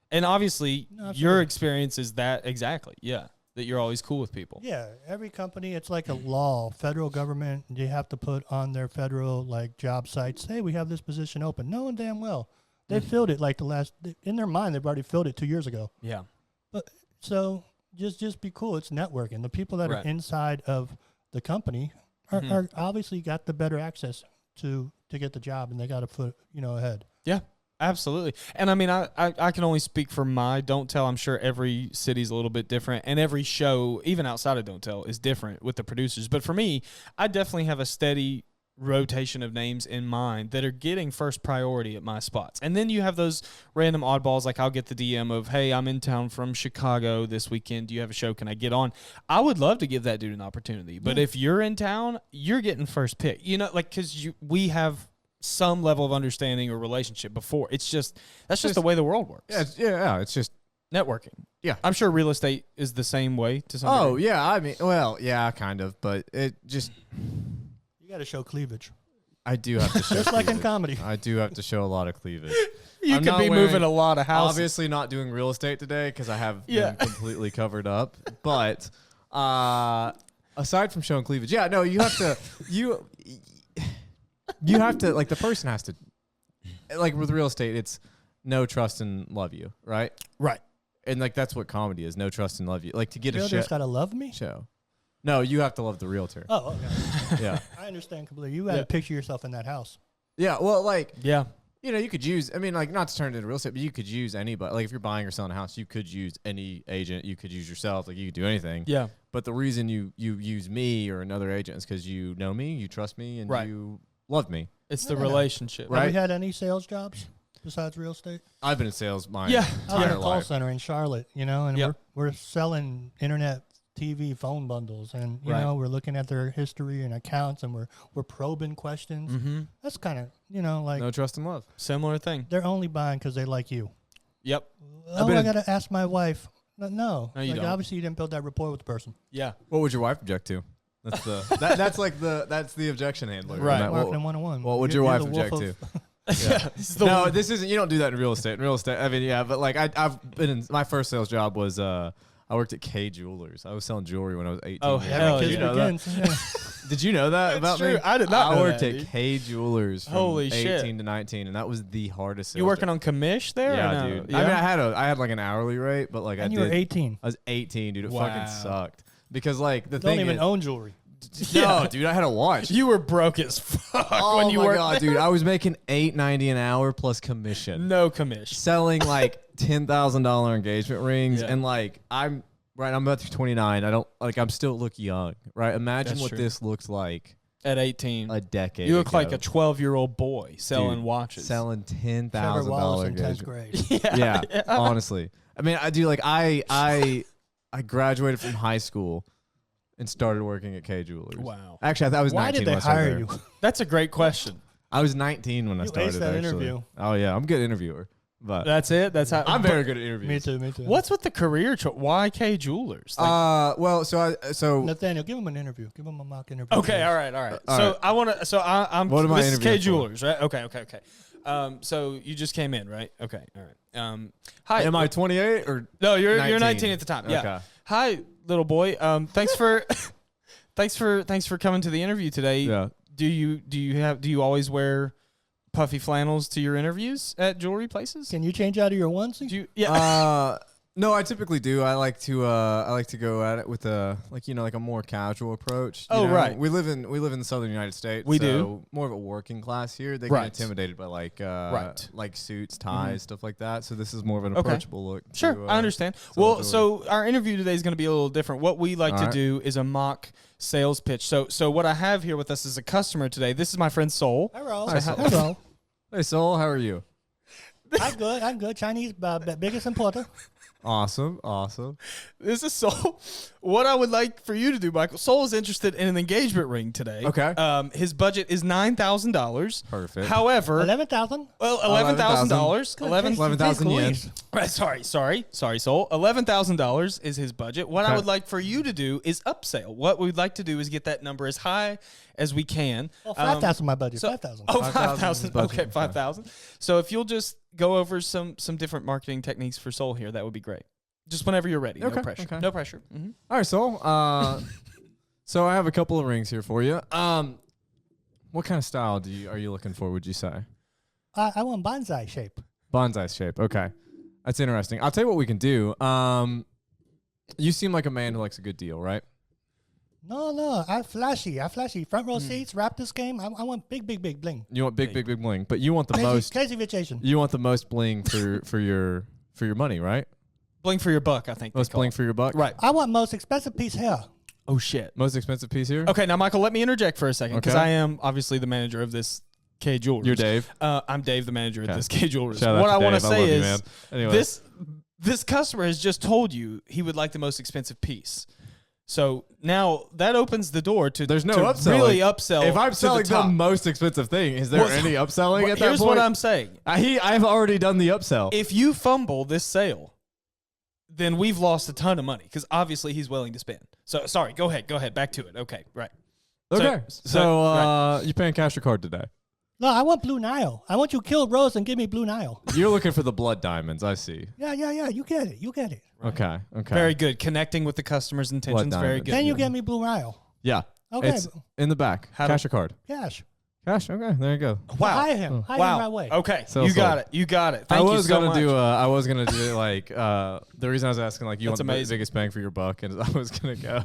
And obviously your experience is that exactly that you're always cool with people. Every company, it's like a law. Federal government, they have to put on their federal like job sites, hey, we have this position open. Knowing damn well they filled it like in their mind they've already filled it 2 years ago. But so just be cool. It's networking. The people that are inside of the company are obviously got the better access to get the job, and they got a foot, ahead. Yeah, absolutely. And I mean, I can only speak for my Don't Tell. I'm sure every city's a little bit different, and every show, even outside of Don't Tell, is different with the producers. But for me, I definitely have a steady rotation of names in mind that are getting first priority at my spots. And then you have those random oddballs, like I'll get the DM of, hey, I'm in town from Chicago this weekend. Do you have a show? Can I get on? I would love to give that dude an opportunity. But if you're in town, you're getting first pick. Because we have some level of understanding or relationship before. That's just the way the world works. It's just networking. Yeah. I'm sure real estate is the same way to some degree. Yeah. I mean, well, yeah, kind of. But it just... You got to show cleavage. I do have to show just like in comedy. I do have to show a lot of cleavage. You could be moving a lot of houses. Obviously not doing real estate today because I have been completely covered up. But aside from showing cleavage, you have to you have to, like, the person has to, like with real estate, it's know, trust, and love you, right? Right. And like that's what comedy is: know, trust, and love you. Like to get Realtor's got to love me. Show. No, you have to love the realtor. Oh, okay. Yeah. I understand completely. You got to picture yourself in that house. Yeah, well, like, you could use, I mean, like, not to turn it into real estate, but you could use anybody. Like, if you're buying or selling a house, you could use any agent. You could use yourself. Like, you could do anything. Yeah. But the reason you use me or another agent is because you know me, you trust me, and you love me. It's the relationship. Have you had any sales jobs besides real estate? I've been in sales my entire life. I was in a call center in Charlotte, and we're selling internet TV phone bundles, and you know, we're looking at their history and accounts, and we're probing questions. Mm-hmm. That's kind of, like no trust and love. Similar thing. They're only buying because they like you. Yep. Oh, I gotta ask my wife. No, you don't. Obviously you didn't build that rapport with the person. Yeah. What would your wife object to? That's the that's the objection handler. Right. Marketing 101. What would your wife object to? Yeah. No, this isn't. You don't do that in real estate. In real estate, I mean, but like I've been in, my first sales job was I worked at K Jewelers. I was selling jewelry when I was 18. Oh, hell yeah. Did you know that? Did you know that about me? I did not know I worked that, at K Jewelers from 18 to 19, and that was the hardest sales You working job. on commish there? Yeah, or no? dude. Yeah. I mean, I had like an hourly rate, but like and you were 18. I was 18, dude. It Wow. fucking sucked. Because like the Don't thing even is, own jewelry. No, dude, I had a watch. You were broke as fuck Oh when you my worked god, dude! I was making $8.90 an hour plus commission. No commish. Selling like $10,000 engagement rings, and like I'm about to be 29. I'm still look young, right? Imagine That's what true. this looks like At 18. a decade. You look ago. like a 12-year-old boy selling Dude, watches. selling Trevor $10,000 Wallace in 10th engagement. grade. Yeah, honestly. I mean, I do like I graduated from high school and started working at K Jewelers. Wow. Actually, I was Why 19 did they when I started hire there. you? That's a great question. I was 19 when I You started. aced that actually. interview. Oh yeah, I'm a good interviewer. But that's it. That's how I'm very good at interviews. Me too. What's with the career YK Jewelers? Well, so Nathaniel, give him an interview. Give him a mock interview. Okay, all right. All So right. I want to. So I'm. What am I this is K interviewing for? Jewelers, right? Okay. So you just came in, right? Okay, all right. Hi. am I 28 or No, you're 19? 19 at the time. Yeah. Okay. Hi, little boy. Thanks for thanks for coming to the interview today. Yeah. Do you always wear puffy flannels to your interviews at jewelry places? Can you change out of your onesie? Do you, No, I typically do. I like to go at it with a like a more casual approach. You Oh, know? right. We live in the southern United States. We so do. More of a working class here. They Right. get intimidated by Right. like suits, ties, stuff like that. So this is more of an Okay. approachable look. Sure, to, I understand. sell Well, jewelry. so our interview today is going to be a little different. What we like All to right. do is a mock sales pitch. So what I have here with us is a customer today. This is my friend Soul. Hello. Hi, Sol. Hello. Hey, Soul, how are you? I'm good. Chinese, biggest importer. Awesome. This is Soul. What I would like for you to do, Michael. Soul is interested in an engagement ring today. Okay. His budget is $9,000. Perfect. However, 11,000. well, $11,000. $11,000 yen. Right, sorry, Soul. $11,000 is his budget. What I Okay. would like for you to do is upsell. What we'd like to do is get that number as high as we can. Oh, 5,000 my budget. so- 5,000. Oh, 5,000 5,000. is budget. Okay, 5,000. So if you'll just go over some different marketing techniques for Soul here, that would be great. Just whenever you're ready. Okay, No pressure. okay. No pressure. Mm-hmm. All right, Soul. So I have a couple of rings here for you. What kind of style are you looking for? Would you say I want bonsai shape. bonsai shape? Okay, that's interesting. I'll tell you what we can do. You seem like a man who likes a good deal, right? No. I flashy. Front row seats. Raptors game. I want big bling. You want big bling, but you want the most. Crazy vacation. You want the most bling for your money, right? Bling for your buck, I think. they Most call bling it. for your buck. Right. I want most expensive piece here. Oh, shit. Most expensive piece here. Okay, now, Michael, let me interject for a second because Okay. I am obviously the manager of this K Jewelers. You're Dave. I'm Dave, the manager of Okay. this K Jewelers. Shout out What to I want to Dave. say love you, is man. Anyway. this customer has just told you he would like the most expensive piece. So now that opens the door to There's no to upselling. really upsell. If I'm to selling the top. the most expensive thing, is there Well, any upselling Well, at that here's point? what I'm saying. I've already done the upsell. If you fumble this sale, then we've lost a ton of money because obviously he's willing to spend. So sorry, go ahead, back to it. Okay, right. Okay. So, right. you paying cash or card today? No, I want Blue Nile. I want you to kill Rose and give me Blue Nile. You're looking for the blood diamonds. I see. Yeah. You get it. Okay. Very good. Connecting with the customer's intentions. Very diamonds. good. Then you get me Blue Nile. Yeah. Okay. It's in the back. How Cash do- or card? Cash. Cash. Okay. There you go. Wow. Hire him. Hire him Wow. right away. Okay. So you sold. got it. You got it. Thank I you was so gonna much. do. I was gonna do like the reason I was asking like you That's want the amazing. biggest bang for your buck, and I was gonna go.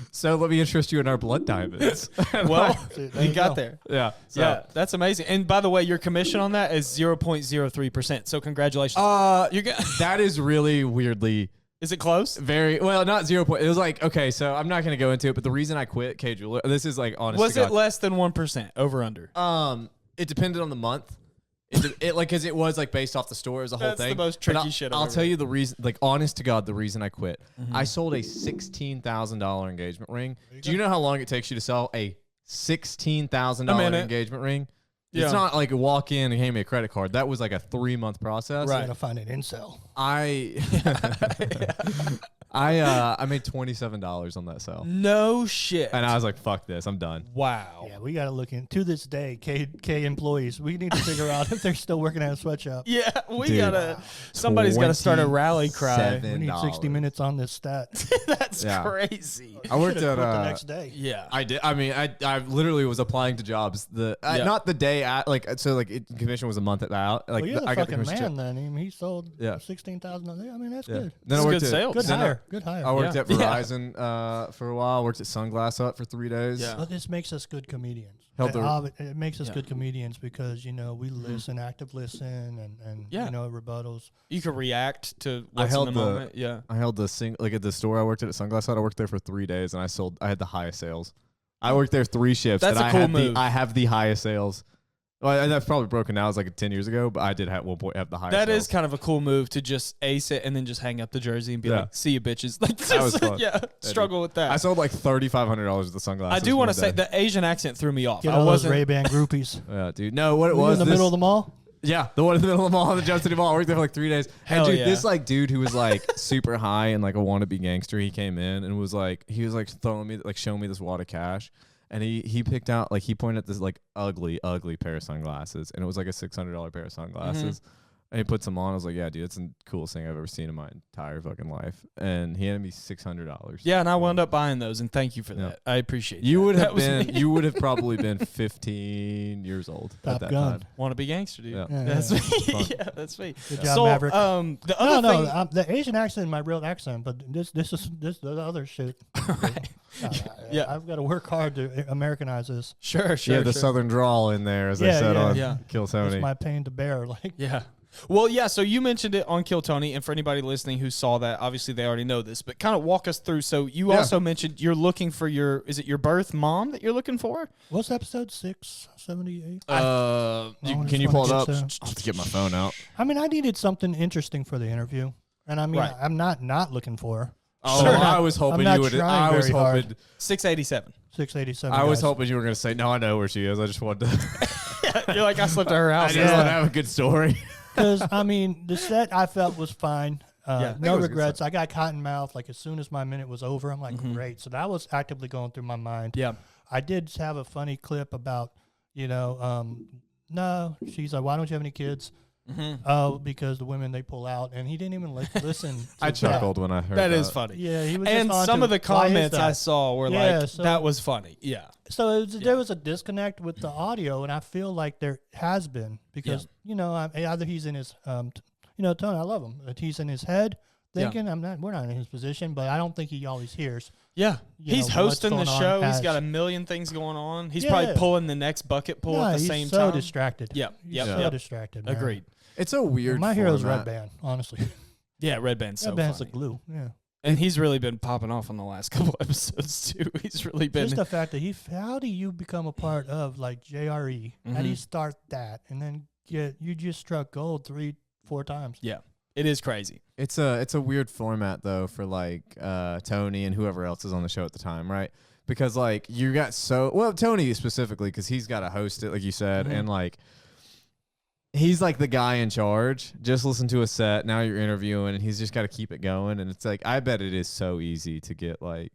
So let me interest you in our blood diamonds. Well, There you you got go. there. yeah. So, Yeah, that's amazing. And by the way, your commission on that is 0.03%. So congratulations. You got. that is really weirdly Is it close? very well. Not 0. It was like okay. So I'm not gonna go into it, but the reason I quit K Jeweler. This is like honest. Was to it God. less than 1%? Over under. It depended on the month. It like because it was like based off the store as a whole That's the thing. most But tricky shit I've I'll ever tell heard. you the reason. Like honest to God, the reason I quit. I sold a $16,000 engagement ring. Do you know how long it takes you to sell a $16,000 minute. engagement ring? Yeah. It's not like a walk in and hand me a credit card. That was like a 3-month process. Right. Gotta find an incel. I made $27 on that sale, No shit. and I was like, "Fuck this, I'm done." Wow. Yeah, we gotta look in. To this day, K employees, we need to figure out if they're still working at a sweatshop. Yeah, we Dude. gotta. Somebody's gotta start a rally cry. We need 60 minutes on this stat. That's Yeah. crazy. I worked Should've at quit the next day. Yeah. I did. I mean, I literally was applying to jobs. Yeah. Not the day at like so like commission was a month out. Like Well, you're the I got the fucking commission man then. I mean, he sold Yeah. 16,000 a day. I mean, that's Yeah. good. Then That's I worked good at sales. Good then hire. Good hire. I worked Yeah. at Verizon for a while. Worked at Sunglass Hut for 3 days. Yeah. But this makes us good comedians. Held the- It makes us Yeah. good comedians because, we listen, active listen, and Yeah. rebuttals. You can react to what's held in the the- moment. Yeah. I held like at the store I worked at Sunglass Hut. I worked there for 3 days and I had the highest sales. I worked there 3 shifts. That's and a I cool had move. I have the highest sales. Well, and that's probably broken now. It's like 10 years ago, but I did at one point have the highest. That sales. is kind of a cool move to just ace it and then just hang up the jersey and be Yeah. like, "See you, bitches." Like, That was fun. yeah, struggle with that. I sold like $3,500 at the sunglasses. I do want to one say day. the Asian accent threw me off. Get I all those wasn't. Ray-Ban groupies. Yeah, dude. No, what it Were you was in the middle of the mall? Yeah, the one in the middle of the mall, the Jump City Mall. I worked there for like 3 days. Hell and dude, yeah. this like dude who was like super high and like a wannabe gangster, he came in and was like, throwing me, like showing me this wad of cash. And he picked out, like he pointed at this like ugly pair of sunglasses. And it was like a $600 pair of sunglasses. And he puts them on. I was like, yeah, dude, it's the coolest thing I've ever seen in my entire fucking life. And he handed me $600. Yeah, and I wound up buying those, and thank you for that. I appreciate you that. would have been you would have probably been 15 years old at that time. Want to be gangster, dude. Yeah. That's me. Yeah, that's me. Good job, So, Maverick. the other thing, the Asian accent is my real accent, but this is the other shit. Right. Yeah. I've got to work hard to Americanize this. Sure. Yeah, the southern drawl in there, as they Yeah, said yeah. on Yeah. Kill Tony. It's my pain to bear. Like, Yeah. Well, yeah, so you mentioned it on Kill Tony, and for anybody listening who saw that, obviously they already know this, but kind of walk us through. So you also mentioned you're looking for is it your birth mom that you're looking for? what's episode 678? Can you pull it up? I'll have to get my phone out. I mean, I needed something interesting for the interview, and I mean, Right. I'm not looking for Oh, Sure. I was hoping I'm not you would. trying I was very hard. hoping. 687. 687. I was guys. hoping you were going to say, no, I know where she is. I just wanted to. You're like, I slept at her I house. just want to have a good story. Because I mean, the set I felt was fine. Yeah. I think No it was a good regrets. I got cotton mouth. Like as soon as my minute was over, I'm like, Mhm. great. So that was actively going through my mind. Yeah. I did have a funny clip about, no, she's like, why don't you have any kids? Mm-hmm. Oh, because the women they pull out, and he didn't even listen. To I chuckled when I heard That that. is funny. Yeah, he was. And just some onto, of the why is comments I that? saw were Yeah, like, so- that was funny. Yeah. So there was a disconnect with the audio, and I feel like there has been because either he's in his Tony, I love him, but he's in his head thinking we're not in his position, but I don't think he always hears. Yeah. He's hosting the what's going show. on He's got a as- million things going on. He's Yeah. probably pulling the next bucket pull at the he's same so time. distracted. Yeah. He's Yep. so Yep. distracted. Man. Agreed. It's a weird. My hero's format. Red Band, honestly. Yeah, Red Band's so Red Band's funny. the glue. Yeah. And he's really been popping off on the last couple episodes too. He's really been Just the fact that how do you become a part of like JRE? How do you Mhm. start that and then you just struck gold 3-4 times? Yeah. It is crazy. It's a weird format though for like Tony and whoever else is on the show at the time, right? Because like you got Tony specifically because he's got to host it, like you said, Mhm. and like he's like the guy in charge. Just listen to a set. Now you're interviewing, and he's just got to keep it going. And it's like I bet it is so easy to get like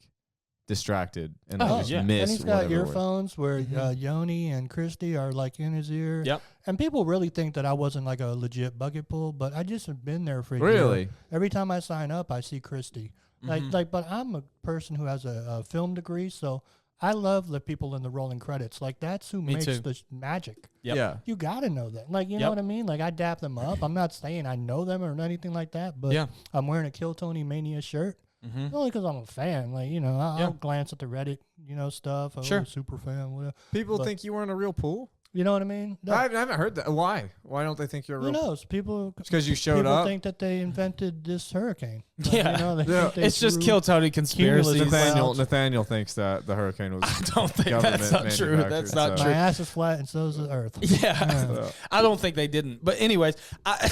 distracted and like, Oh, just yeah. miss. And he's got whatever. earphones where Mhm. Yoni and Christy are like in his ear. Yep. And people really think that I wasn't like a legit bucket pull, but I just have been there for a year. Really? Every time I sign up, I see Christy. Mhm. But I'm a person who has a film degree, so I love the people in the rolling credits. Like that's who Me makes too. the magic. Yep. Yeah. You gotta know that. Like you know Yep. what I mean? Like I dap them up. I'm not saying I know them or anything like that, but Yeah. I'm wearing a Kill Tony Mania shirt. Mm-hmm. Only because I'm a fan. Like, I'll Yeah. glance at the Reddit, stuff. Oh, Sure. super fan, whatever. People But- think you weren't a real pool. You know what I mean? No, I haven't heard that. Why? Why don't they think you're a who real? knows? People Because you showed people up. think that they invented this hurricane. Like, Yeah. they Yeah. think they It's just threw- Kill Tony conspiracies. cumulative clouds. Nathaniel thinks that the hurricane was. I don't think government that's not true. That's not My true. ass is flat and so is the earth. Yeah. Yeah. I don't think they didn't. But anyways, I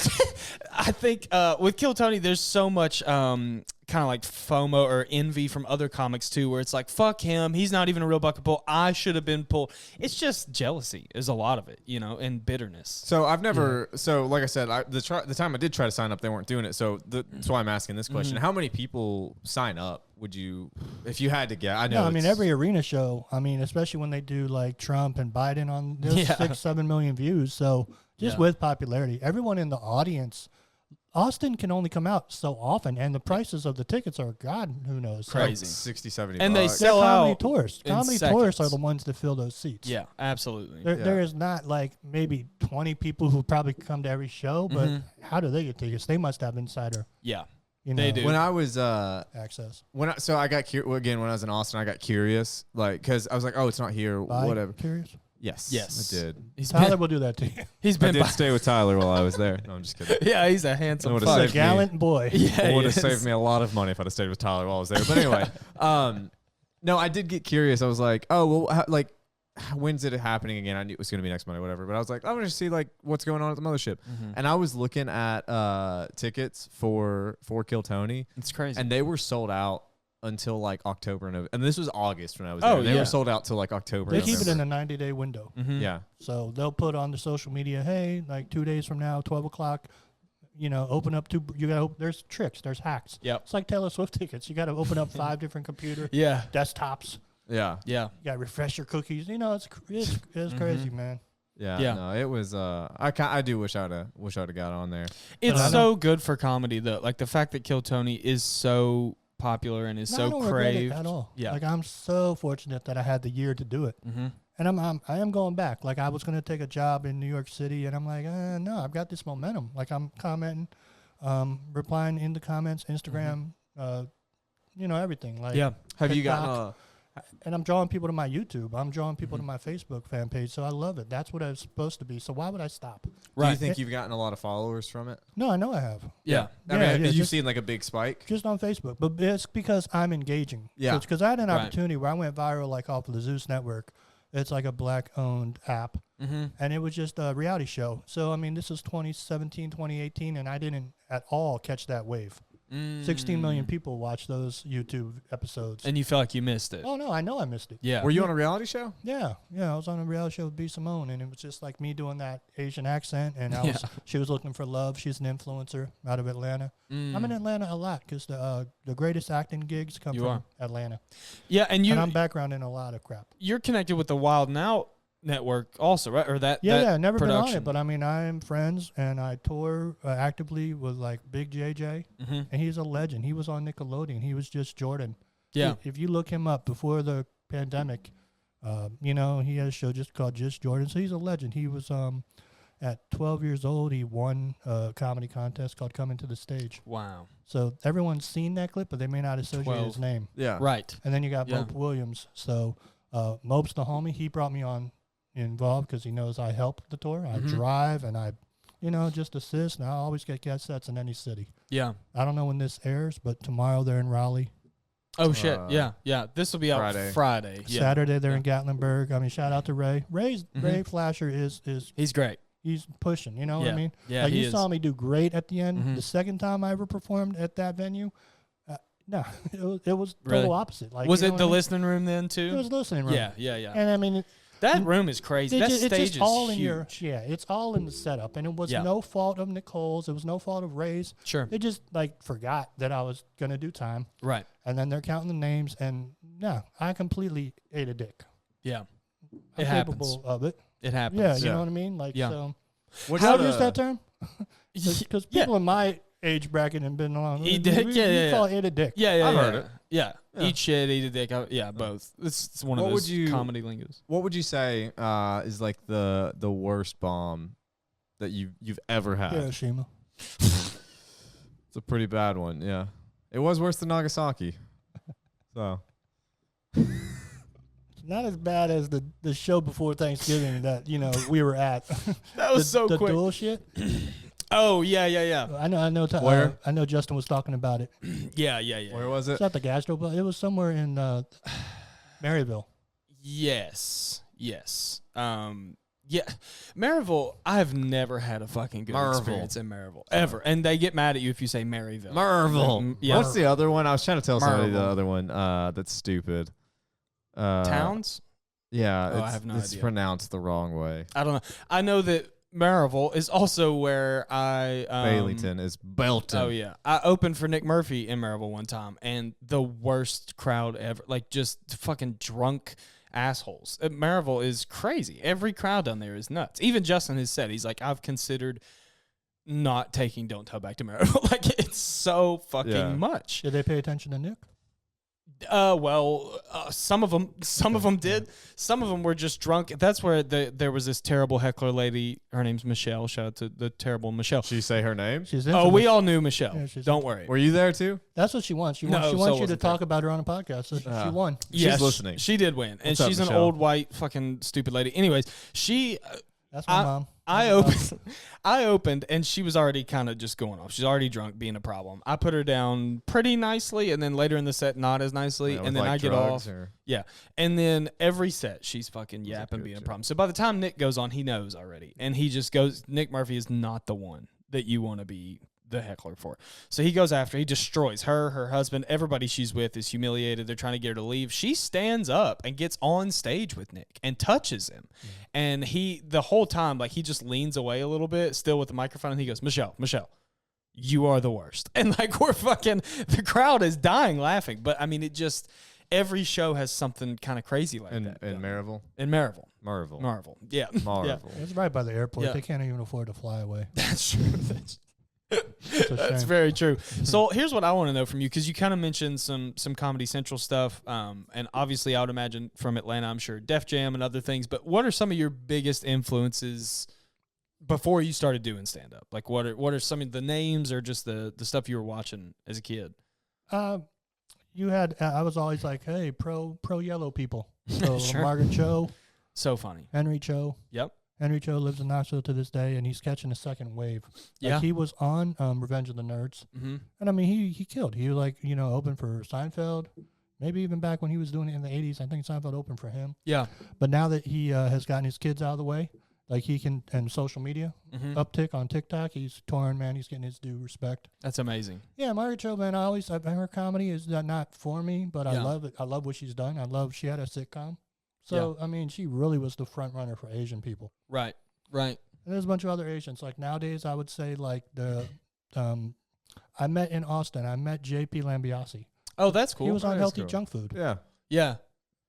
I think with Kill Tony, there's so much kind of like FOMO or envy from other comics too, where it's like, fuck him, he's not even a real bucket pull. I should have been pulled. It's just jealousy is a lot of it, and bitterness. So I've never. So like I said, the time I did try to sign up, they weren't doing it. So that's why I'm asking this question: How many people sign up? Would you, if you had to get? I know. No, I mean every arena show. I mean, especially when they do like Trump and Biden on there's Yeah. 6-7 million views. So just Yeah. with popularity, everyone in the audience, Austin can only come out so often, and the prices of the tickets are God who knows. So Crazy. 60, 70 And they bucks. they're sell comedy out tourists. in Comedy tourists are seconds. the ones that fill those seats. Yeah, absolutely. There is not like maybe 20 people who probably come to every show, but Mhm. how do they get tickets? They must have insider, Yeah. you They know, do. When I was access. when I got again when I was in Austin, I got curious, like because I was like, oh, it's not here, Bye, whatever. Curious. Yes, Yes. I did. He's Tyler been, will do that to you. he's I been did stay with Tyler while I was there. No, I'm just kidding. yeah, he's a handsome Would've fuck. saved me. Gallant boy. Yeah, It would he have is. saved me a lot of money if I'd have stayed with Tyler while I was there. But anyway, no, I did get curious. I was like, oh, well, when's it happening again? I knew it was going to be next Monday, whatever. But I was like, I'm going to see like what's going on at the mothership. Mhm. And I was looking at tickets for Kill Tony, It's crazy. and they were sold out until like October and this was August when I was Oh, there. They yeah. were sold out till like October. They keep it in November. a 90-day window. Mm-hmm. Yeah. So they'll put on the social media, hey, like 2 days from now, 12 o'clock, open up there's tricks, there's hacks. Yep. It's like Taylor Swift tickets. You got to open up 5 different computer Yeah. desktops. Yeah. Yeah. You got to refresh your cookies. It's crazy, man. Yeah. Yeah. No, it was. I do wish I'd have got on there. It's I so good for comedy, though. Like the fact that Kill Tony is so popular and is I so don't regret it craved. at all. Yeah. Like I'm so fortunate that I had the year to do it. Mm-hmm. And I am going back. Like I was going to take a job in New York City, and I'm like, no, I've got this momentum. Like I'm commenting, replying in the comments, Instagram, everything. Like Yeah. Have you TikTok. gotten? And I'm drawing people to my YouTube. I'm drawing people to my Facebook fan page. So I love it. That's what it's supposed to be. So why would I stop? Do Right. you think you've gotten a lot of followers from it? No, I know I have. Yeah. I mean, Yeah, have you just- seen like a big spike? Just on Facebook. But it's because I'm engaging. Yeah. Because I had an Right. opportunity where I went viral like off of the Zeus Network. It's like a black-owned app. Mm-hmm. And it was just a reality show. So, I mean, this is 2017, 2018, and I didn't at all catch that wave. 16 million people watched those YouTube episodes. And you felt like you missed it. Oh, no, I know I missed it. Yeah. Were you on a reality show? Yeah, I was on a reality show with B. Simone, and it was just like me doing that Asian accent, and she was looking for love. She's an influencer out of Atlanta. I'm in Atlanta a lot because the greatest acting gigs come from Atlanta. Yeah, and I'm background in a lot of crap. you're connected with the Wild Now network also, right? Or that Never been on production. it, but I mean, I'm friends, and I tour actively with like Big JJ, Mm-hmm. and he's a legend. He was on Nickelodeon. He was just Jordan. Yeah. If you look him up before the pandemic, he had a show just called Just Jordan. So he's a legend. He was at 12 years old. He won a comedy contest called Coming to the Stage. Wow. So everyone's seen that clip, but they may not associate 12. his name. Yeah. Right. And then you got Yeah. Mope Williams. So Mope's the homie. He brought me on involved because he knows I help the tour. I drive and I, just assist. And I always get guest sets in any city. Yeah. I don't know when this airs, but tomorrow they're in Raleigh. Oh shit. Yeah. This will be out Friday. Yeah. Saturday they're in Gatlinburg. I mean, shout out to Ray. Ray Flasher is He's great. he's pushing. You know what I mean? Yeah. Like he you is. saw me do great at the end. Mhm. The second time I ever performed at that venue, no, it was Really? total opposite. Like, Was you know it what the I mean? listening room then too? It was listening room. Yeah. And I mean, That room is crazy. That it's stage just is all huge. in it's all in the setup, and it was no fault of Nicole's. It was no fault of Ray's. Sure. They just forgot that I was gonna do time, Right. and then they're counting the names, and I completely ate a dick. Yeah. I'm It happens. capable of it. It happens. Yeah, you know what I mean. So, how do you use that term? Because people in my age bracket have been along. Eat dick? We call it ate a dick. Yeah. I've heard it. Yeah. Eat shit, eat a dick. Both. It's one of What those would you- comedy lingos. What would you say is like the worst bomb that you've ever had? Hiroshima. It's a pretty bad one. Yeah, it was worse than Nagasaki. So Not as bad as the show before Thanksgiving that we were at. That was the quick. dual shit. Oh yeah. I know. Where? I know Justin was talking about it. Yeah. where was it? It's at the Gastro, but it was somewhere in Maryville. Yes. Yeah. Maryville, I've never had a fucking good Maryville. experience in Maryville. Ever. And they get mad at you if you say Maryville. Marvel. Yeah. What's the other one? I was trying to tell somebody the Marvel. other one. That's stupid. Towns? Yeah, Oh, I have no it's idea. pronounced the wrong way. I don't know. I know that Maryville is also where I Baileyton is Belton. Oh yeah, I opened for Nick Murphy in Maryville one time, and the worst crowd ever. Like just fucking drunk assholes. Maryville is crazy. Every crowd down there is nuts. Even Justin has said he's like, I've considered not taking Don't Tell Back to Maryville. Like it's so fucking much. Did they pay attention to Nick? Some of them did. Some of them were just drunk. That's where there was this terrible heckler lady. Her name's Michelle. Shout out to the terrible Michelle. Did she say her name? She's Oh, infamous. we all knew Michelle. Yeah, Don't worry. Were you there too? That's what she wants. She No, wants so you to wasn't talk about her on a podcast. So she won. She's listening. She did win, and What's up, she's an Michelle? old white fucking stupid lady. Anyways, That's my mom. I opened, and she was already kind of just going off. She's already drunk, being a problem. I put her down pretty nicely, and then later in the set, not as nicely, Yeah, and with, then like, I get drugs off. or- Yeah, and then every set, she's fucking yapping, good being a shit. problem. So by the time Nick goes on, he knows already, and he just goes. Nick Murphy is not the one that you want to be the heckler for. So he goes after, he destroys her husband, everybody she's with is humiliated. They're trying to get her to leave. She stands up and gets on stage with Nick and touches him. And he, the whole time, like he just leans away a little bit, still with the microphone, and he goes, Michelle, you are the worst. And like we're fucking, the crowd is dying laughing. But I mean, it just, every show has something kind of crazy like that. In Maryville? In Maryville. Marvel. Yeah. Marvel. It's right by the airport. They can't even afford to fly away. That's true. That's very true. So here's what I want to know from you, because you kind of mentioned some Comedy Central stuff, and obviously I would imagine from Atlanta, I'm sure Def Jam and other things. But what are some of your biggest influences before you started doing stand up? Like what are some of the names or just the stuff you were watching as a kid? You had I was always like, hey, pro yellow people. So Sure. Margaret Cho, So funny. Henry Cho. Yep. Henry Cho lives in Knoxville to this day, and he's catching a second wave. Yeah. Like he was on Revenge of the Nerds, and I mean he killed. He was like open for Seinfeld, maybe even back when he was doing it in the '80s. I think Seinfeld opened for him. Yeah. But now that he has gotten his kids out of the way, like he can, and social media uptick on TikTok, he's touring, man. He's getting his due respect. That's amazing. Yeah, Margaret Cho, man. Her comedy is not for me, but I love it. I love what she's done. She had a sitcom. So, I mean, she really was the front runner for Asian people. Right. And there's a bunch of other Asians. Like nowadays, I would say like I met in Austin, I met J.P. Lambiase. Oh, that's cool. He was on Healthy cool. Junk Food. Yeah.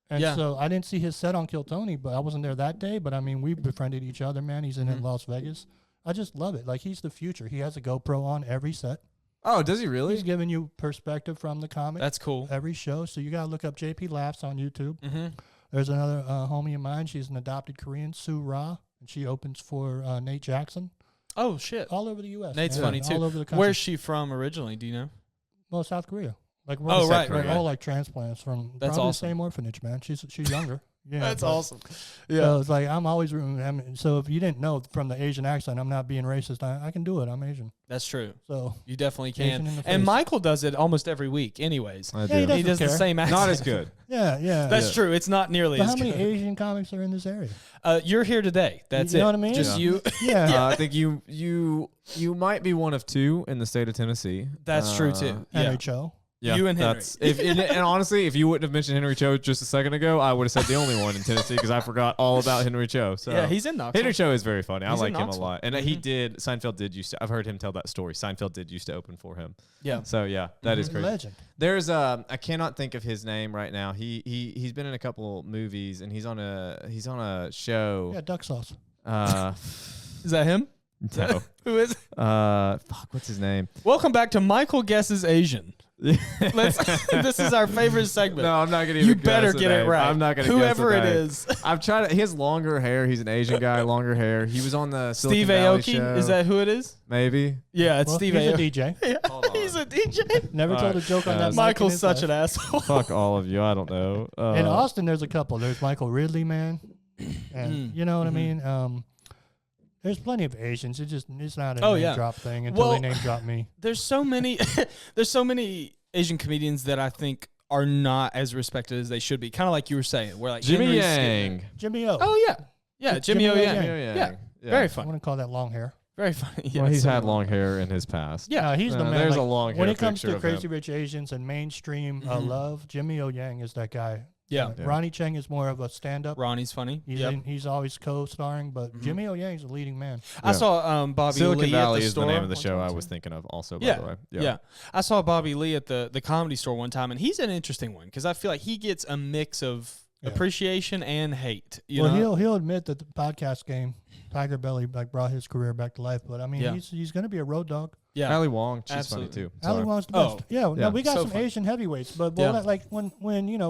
And so I didn't see his set on Kill Tony, but I wasn't there that day. But I mean, we befriended each other, man. He's in Las Vegas. I just love it. Like he's the future. He has a GoPro on every set. Oh, does he really? He's giving you perspective from the comic. That's cool. Every show. So you got to look up JP Laughs on YouTube. Mm-hmm. There's another homie of mine. She's an adopted Korean, Sue Ra, and she opens for Nate Jackson. Oh, shit. All over the U.S. Nate's funny, too. All over the country. Where's she from originally? Do you know? Well, South Korea. Like right. We're all like transplants from That's probably awesome. the same orphanage, man. She's younger. Yeah, That's awesome. Yeah. So it's like I'm always so if you didn't know from the Asian accent, I'm not being racist. I can do it. I'm Asian. That's true. So you definitely Asian can. in the And face. Michael does it almost every week anyways. I do. Yeah, He does the care. same accent. Not as good. Yeah. That's true. It's not nearly But as how many good. Asian comics are in this area? You're here today. That's You it. know what I mean? Just Yeah. you. Yeah. I think you might be one of two in the state of Tennessee. That's true too. Henry Yeah. Cho. Yeah, You and Henry. And honestly, if you wouldn't have mentioned Henry Cho just a second ago, I would have said the only one in Tennessee because I forgot all about Henry Cho. So Yeah, he's in Knoxville. Henry Cho is very funny. I He's in like him a Knoxville. lot. And he did. Seinfeld did used to. I've heard him tell that story. Seinfeld did used to open for him. Yeah. So yeah, that is He's a crazy. legend. There's I cannot think of his name right now. He's been in a couple movies and he's on a show. Yeah, duck sauce. Is that him? No. Who is it? What's his name? Welcome back to Michael Guesses Asian. This is our favorite segment. No, I'm not gonna. You Even better guess the get it name. right. I'm not gonna. Whoever guess the it name. is. I've tried it. He has longer hair. He's an Asian guy, longer hair. He was on the Silicon Steve Valley Aoki? show. Is that who it is? Maybe? Yeah, it's Well, Steve he's a Aoki. DJ. Hold on. He's a DJ. Never told a joke on that. mic in Michael's his such life. an asshole. Fuck all of you. I don't know. In Austin, there's a couple. There's Michael Ridley, man, and you know what I mean. There's plenty of Asians. It's not a name drop thing until Well, they name drop me. There's so many Asian comedians that I think are not as respected as they should be. Kind of like you were saying, where like Jimmy Henry's Yang. Jimmy O. Oh yeah, Jimmy O. Yang. Yang. Yeah, very I funny, want to call that long hair. very funny. Well, Yeah, he's so- had long hair in his past. Yeah, He's the man. There's like, a long hair when it comes picture to of Crazy him. Rich Asians and mainstream love, Jimmy O. Yang is that guy. Yeah. Ronnie Cheng is more of a stand-up. Ronnie's funny. He's always co-starring, but Jimmy O. Yang is the leading man. I saw Bobby Silicon Lee Valley at the is store. the name of the One show time, I too. was thinking of also, by Yeah, the way. yeah. I saw Bobby Lee at the Comedy Store one time, and he's an interesting one because I feel like he gets a mix of appreciation and hate. You know? He'll admit that the podcast game, Tiger Belly, like brought his career back to life. But I mean, he's going to be a road dog. Yeah, Ali Wong, she's Absolutely. funny too. Ali Sorry. Wong's the best. Oh, No, we got so some fun. Asian heavyweights, but Yeah. like when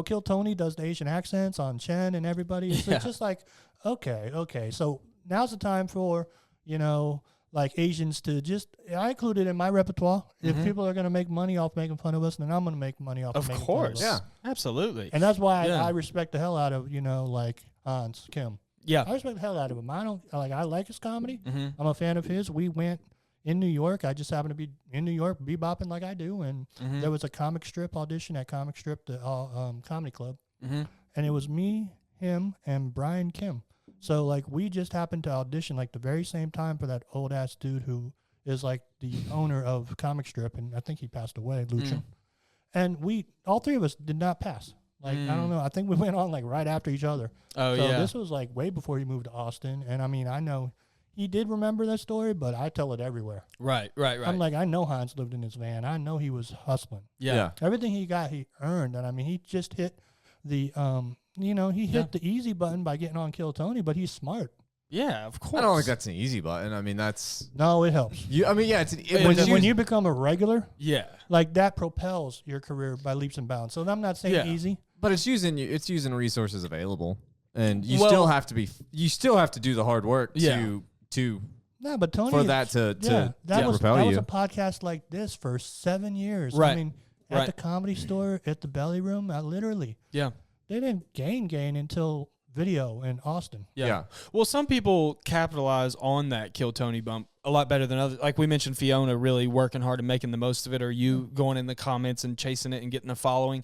Kill Tony does the Asian accents on Chen and everybody, it's just like okay. So now's the time for like Asians to I include it in my repertoire. If people are going to make money off making fun of us, then I'm going to make money off. Of making course. fun of us. Yeah. Absolutely. And that's why Yeah. I respect the hell out of like Hans Kim. Yeah. I respect the hell out of him. I like his comedy. Mhm. I'm a fan of his. We went in New York. I just happened to be in New York bebopping like I do, and there was a comic strip audition at Comic Strip, the comedy club, and it was me, him, and Brian Kim. So like we just happened to audition like the very same time for that old ass dude who is like the owner of Comic Strip, and I think he passed away, Lucha. And all three of us did not pass. Like, I don't know. I think we went on like right after each other. Oh, so yeah. this was like way before he moved to Austin. And I mean, I know he did remember that story, but I tell it everywhere. Right. I'm like, I know Hans lived in his van. I know he was hustling. Yeah. Everything he got, he earned. And I mean, he just hit the, he hit the easy button by getting on Kill Tony, but he's smart. Yeah, of course. I don't think that's an easy button. I mean, No, it helps. When you become a regular, like that propels your career by leaps and bounds. So I'm not saying easy, but it's using resources available, and you still have to do the hard work to no, but Tony for that to propel you. That was a podcast like this for 7 years. Right. I mean, at the Comedy Store, at the Belly Room, they didn't gain until video in Austin. Yeah. Well, some people capitalize on that Kill Tony bump a lot better than others. Like we mentioned, Fiona really working hard and making the most of it, or you going in the comments and chasing it and getting a following.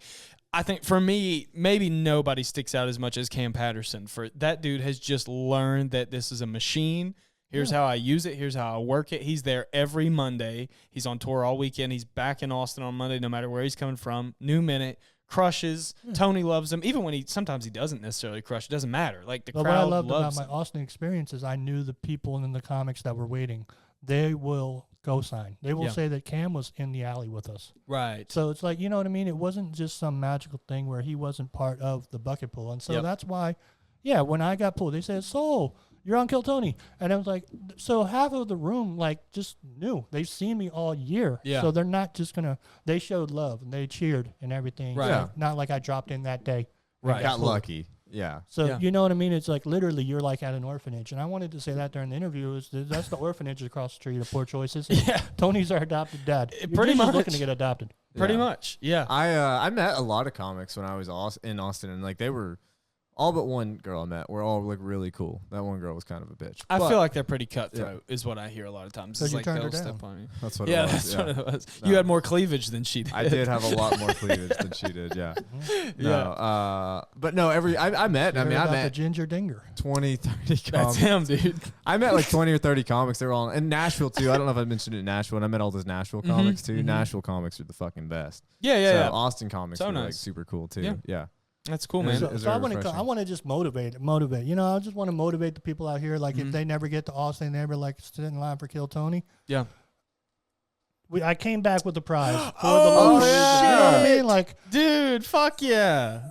I think for me, maybe nobody sticks out as much as Cam Patterson. For that dude has just learned that this is a machine. Here's how I use it. Here's how I work it. He's there every Monday. He's on tour all weekend. He's back in Austin on Monday, no matter where he's coming from. New minute. Crushes. Tony loves him. Even when sometimes he doesn't necessarily crush. It doesn't matter. Like the crowd what I loved loves about him. my Austin experience is I knew the people in the comics that were waiting. They will co-sign. They will say that Cam was in the alley with us. Right. So it's like, you know what I mean? It wasn't just some magical thing where he wasn't part of the bucket pool. And so that's why, when I got pulled, they said, "So you're on Kill Tony," and I was like, so half of the room like just knew. They've seen me all year, so they're not just gonna. They showed love and they cheered and everything. Right. So not like I dropped in that day. Right. Got lucky. Yeah. So you know what I mean? It's like literally you're like at an orphanage, and I wanted to say that during the interview. That's the orphanage across the street of Poor Choices. Tony's our adopted dad. Pretty much looking to get adopted. Pretty much. Yeah. I met a lot of comics when I was in Austin, and like they were. All but one girl I met were all like really cool. That one girl was kind of a bitch. I feel like they're pretty cutthroat, is what I hear a lot of times. It's you like turned they'll her step down. on you. That's what it was. That's what it was. No. You had more cleavage than she did. I did have a lot more cleavage than she did, but no, I met the Ginger Dinger. 20, 30 comics. That's him, dude. I met like 20 or 30 comics. They were all in Nashville too. I don't know if I mentioned it in Nashville, and I met all those Nashville comics too. Nashville comics are the fucking best. Yeah. Austin comics So are like nice. super cool too. Yeah. That's cool, man. So I want to just motivate. You know, I just want to motivate the people out here. Like if they never get to Austin, they never like sit in line for Kill Tony. Yeah. I came back with the prize. For Oh, the shit. You know what I mean? Like, dude, fuck yeah.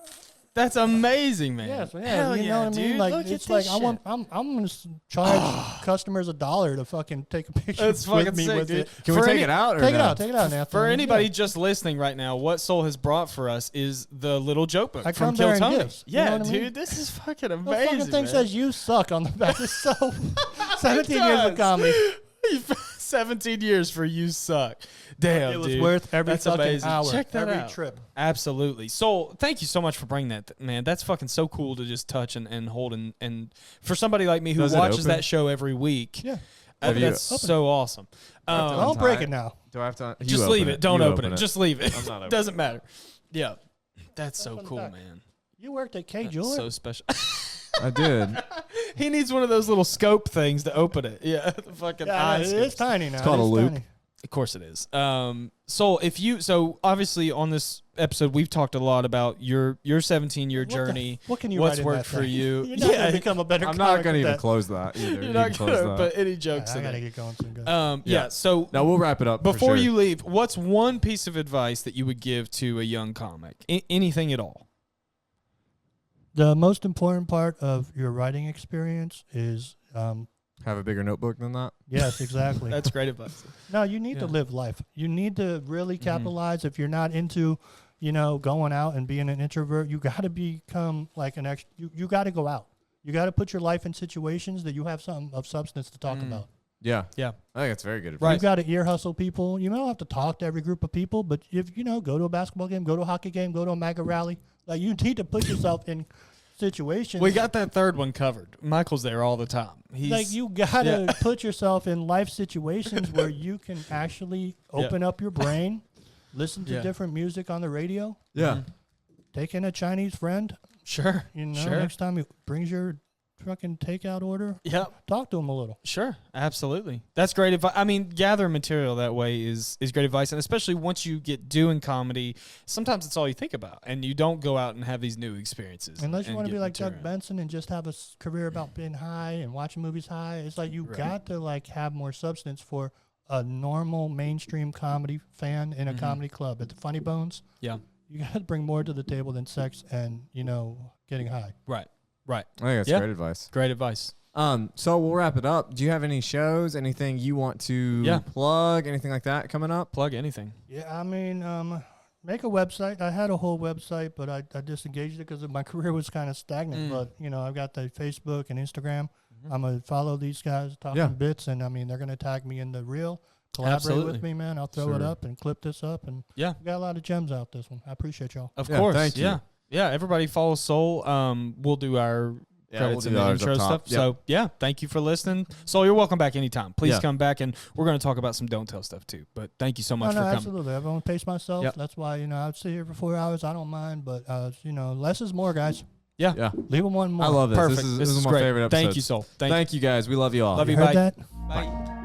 That's amazing, man. Hell you know what I mean? dude. Like Look it's at like this I'm gonna charge customers $1 to fucking take a picture That's with fucking me sick, with dude. it. Can we take it out? Or Take it no? out, Anthony. For anybody just listening right now, what Soul has brought for us is the little joke book I from come there Kill in Tony. gifts. You Yeah, know what I mean? dude, this is fucking The amazing. fucking thing man. says "you suck" on the back. It's so 17 years of does. comedy. 17 years for You Suck. Damn, It was dude. worth every That's fucking amazing. hour, Check that every out. trip. Absolutely. So thank you so much for bringing that, man. That's fucking so cool to just touch and hold. And for somebody like me who Does it watches open? that show every week, Yeah. that's so awesome. Don't break it now. Do I have to? You Just open leave it. Don't You open it. Just leave it. I'm not opening Doesn't matter. Yeah. That's so fun cool, fact. man. You worked at K. That's Jeweler? so special. I did. He needs one of those little scope things to open it. Yeah, the fucking eye it scopes. is tiny now. It's called a loop. tiny. Of course it is. So obviously on this episode we've talked a lot about your 17-year journey. What can you What's write in worked that for thing? you? You're not going to become a better I'm not comic going to with even that. close that either. You're not close gonna that. put any jokes I in got to it. get going soon, guys. Yeah. So Now we'll wrap it up. before for sure. you leave, what's one piece of advice that you would give to a young comic? Anything at all? The most important part of your writing experience is, have a bigger notebook than that. yes, exactly. That's great advice. No, you need to live life. You need to really capitalize. If you're not into, going out and being an introvert, you got to become like an extra. You got to go out. You got to put your life in situations that you have something of substance to talk about. Yeah. Yeah. I think it's very good advice. Right. You've got to ear hustle people. You don't have to talk to every group of people, but if go to a basketball game, go to a hockey game, go to a MAGA rally, like you need to put yourself in situations. We got that third one covered. Michael's there all the time. He's like you got to put yourself in life situations where you can actually open up your brain, listen to different music on the radio. Yeah. Take in a Chinese friend. sure. Next time he brings your fucking takeout order. Yep. Talk to them a little. Sure, absolutely. That's great advice. I mean, gathering material that way is great advice, and especially once you get doing comedy, sometimes it's all you think about, and you don't go out and have these new experiences. Unless you want to be like material. Doug Benson and just have a career about being high and watching movies high. It's like you got to like have more substance for a normal mainstream comedy fan in a comedy club at the Funny Bones. Yeah. You got to bring more to the table than sex and, getting high. Right. I think that's great advice. Great advice. So we'll wrap it up. Do you have any shows, anything you want to plug, anything like that coming up? Plug anything. Yeah, I mean, make a website. I had a whole website, but I disengaged it because my career was kind of stagnant. But, I've got the Facebook and Instagram. I'm going to follow these guys, Talking Bits, and, they're going to tag me in the reel. Collaborate with me, man. I'll throw it up and clip this up. And we got a lot of gems out this one. I appreciate y'all. Of course. Thank you. Yeah, everybody follow Soul. We'll do our credits and intro stuff. So, thank you for listening. Soul, you're welcome back anytime. Please come back, and we're going to talk about some Don't Tell stuff, too. But thank you so much for coming. Absolutely. I want to pace myself. Yep. That's why, I'd sit here for 4 hours. I don't mind. But, less is more, guys. Yeah. Leave them one more. I love this. Perfect. This is my favorite episode. Thank you, Soul. Thank you, guys. We love you all. Love you. Heard Bye. that? Bye.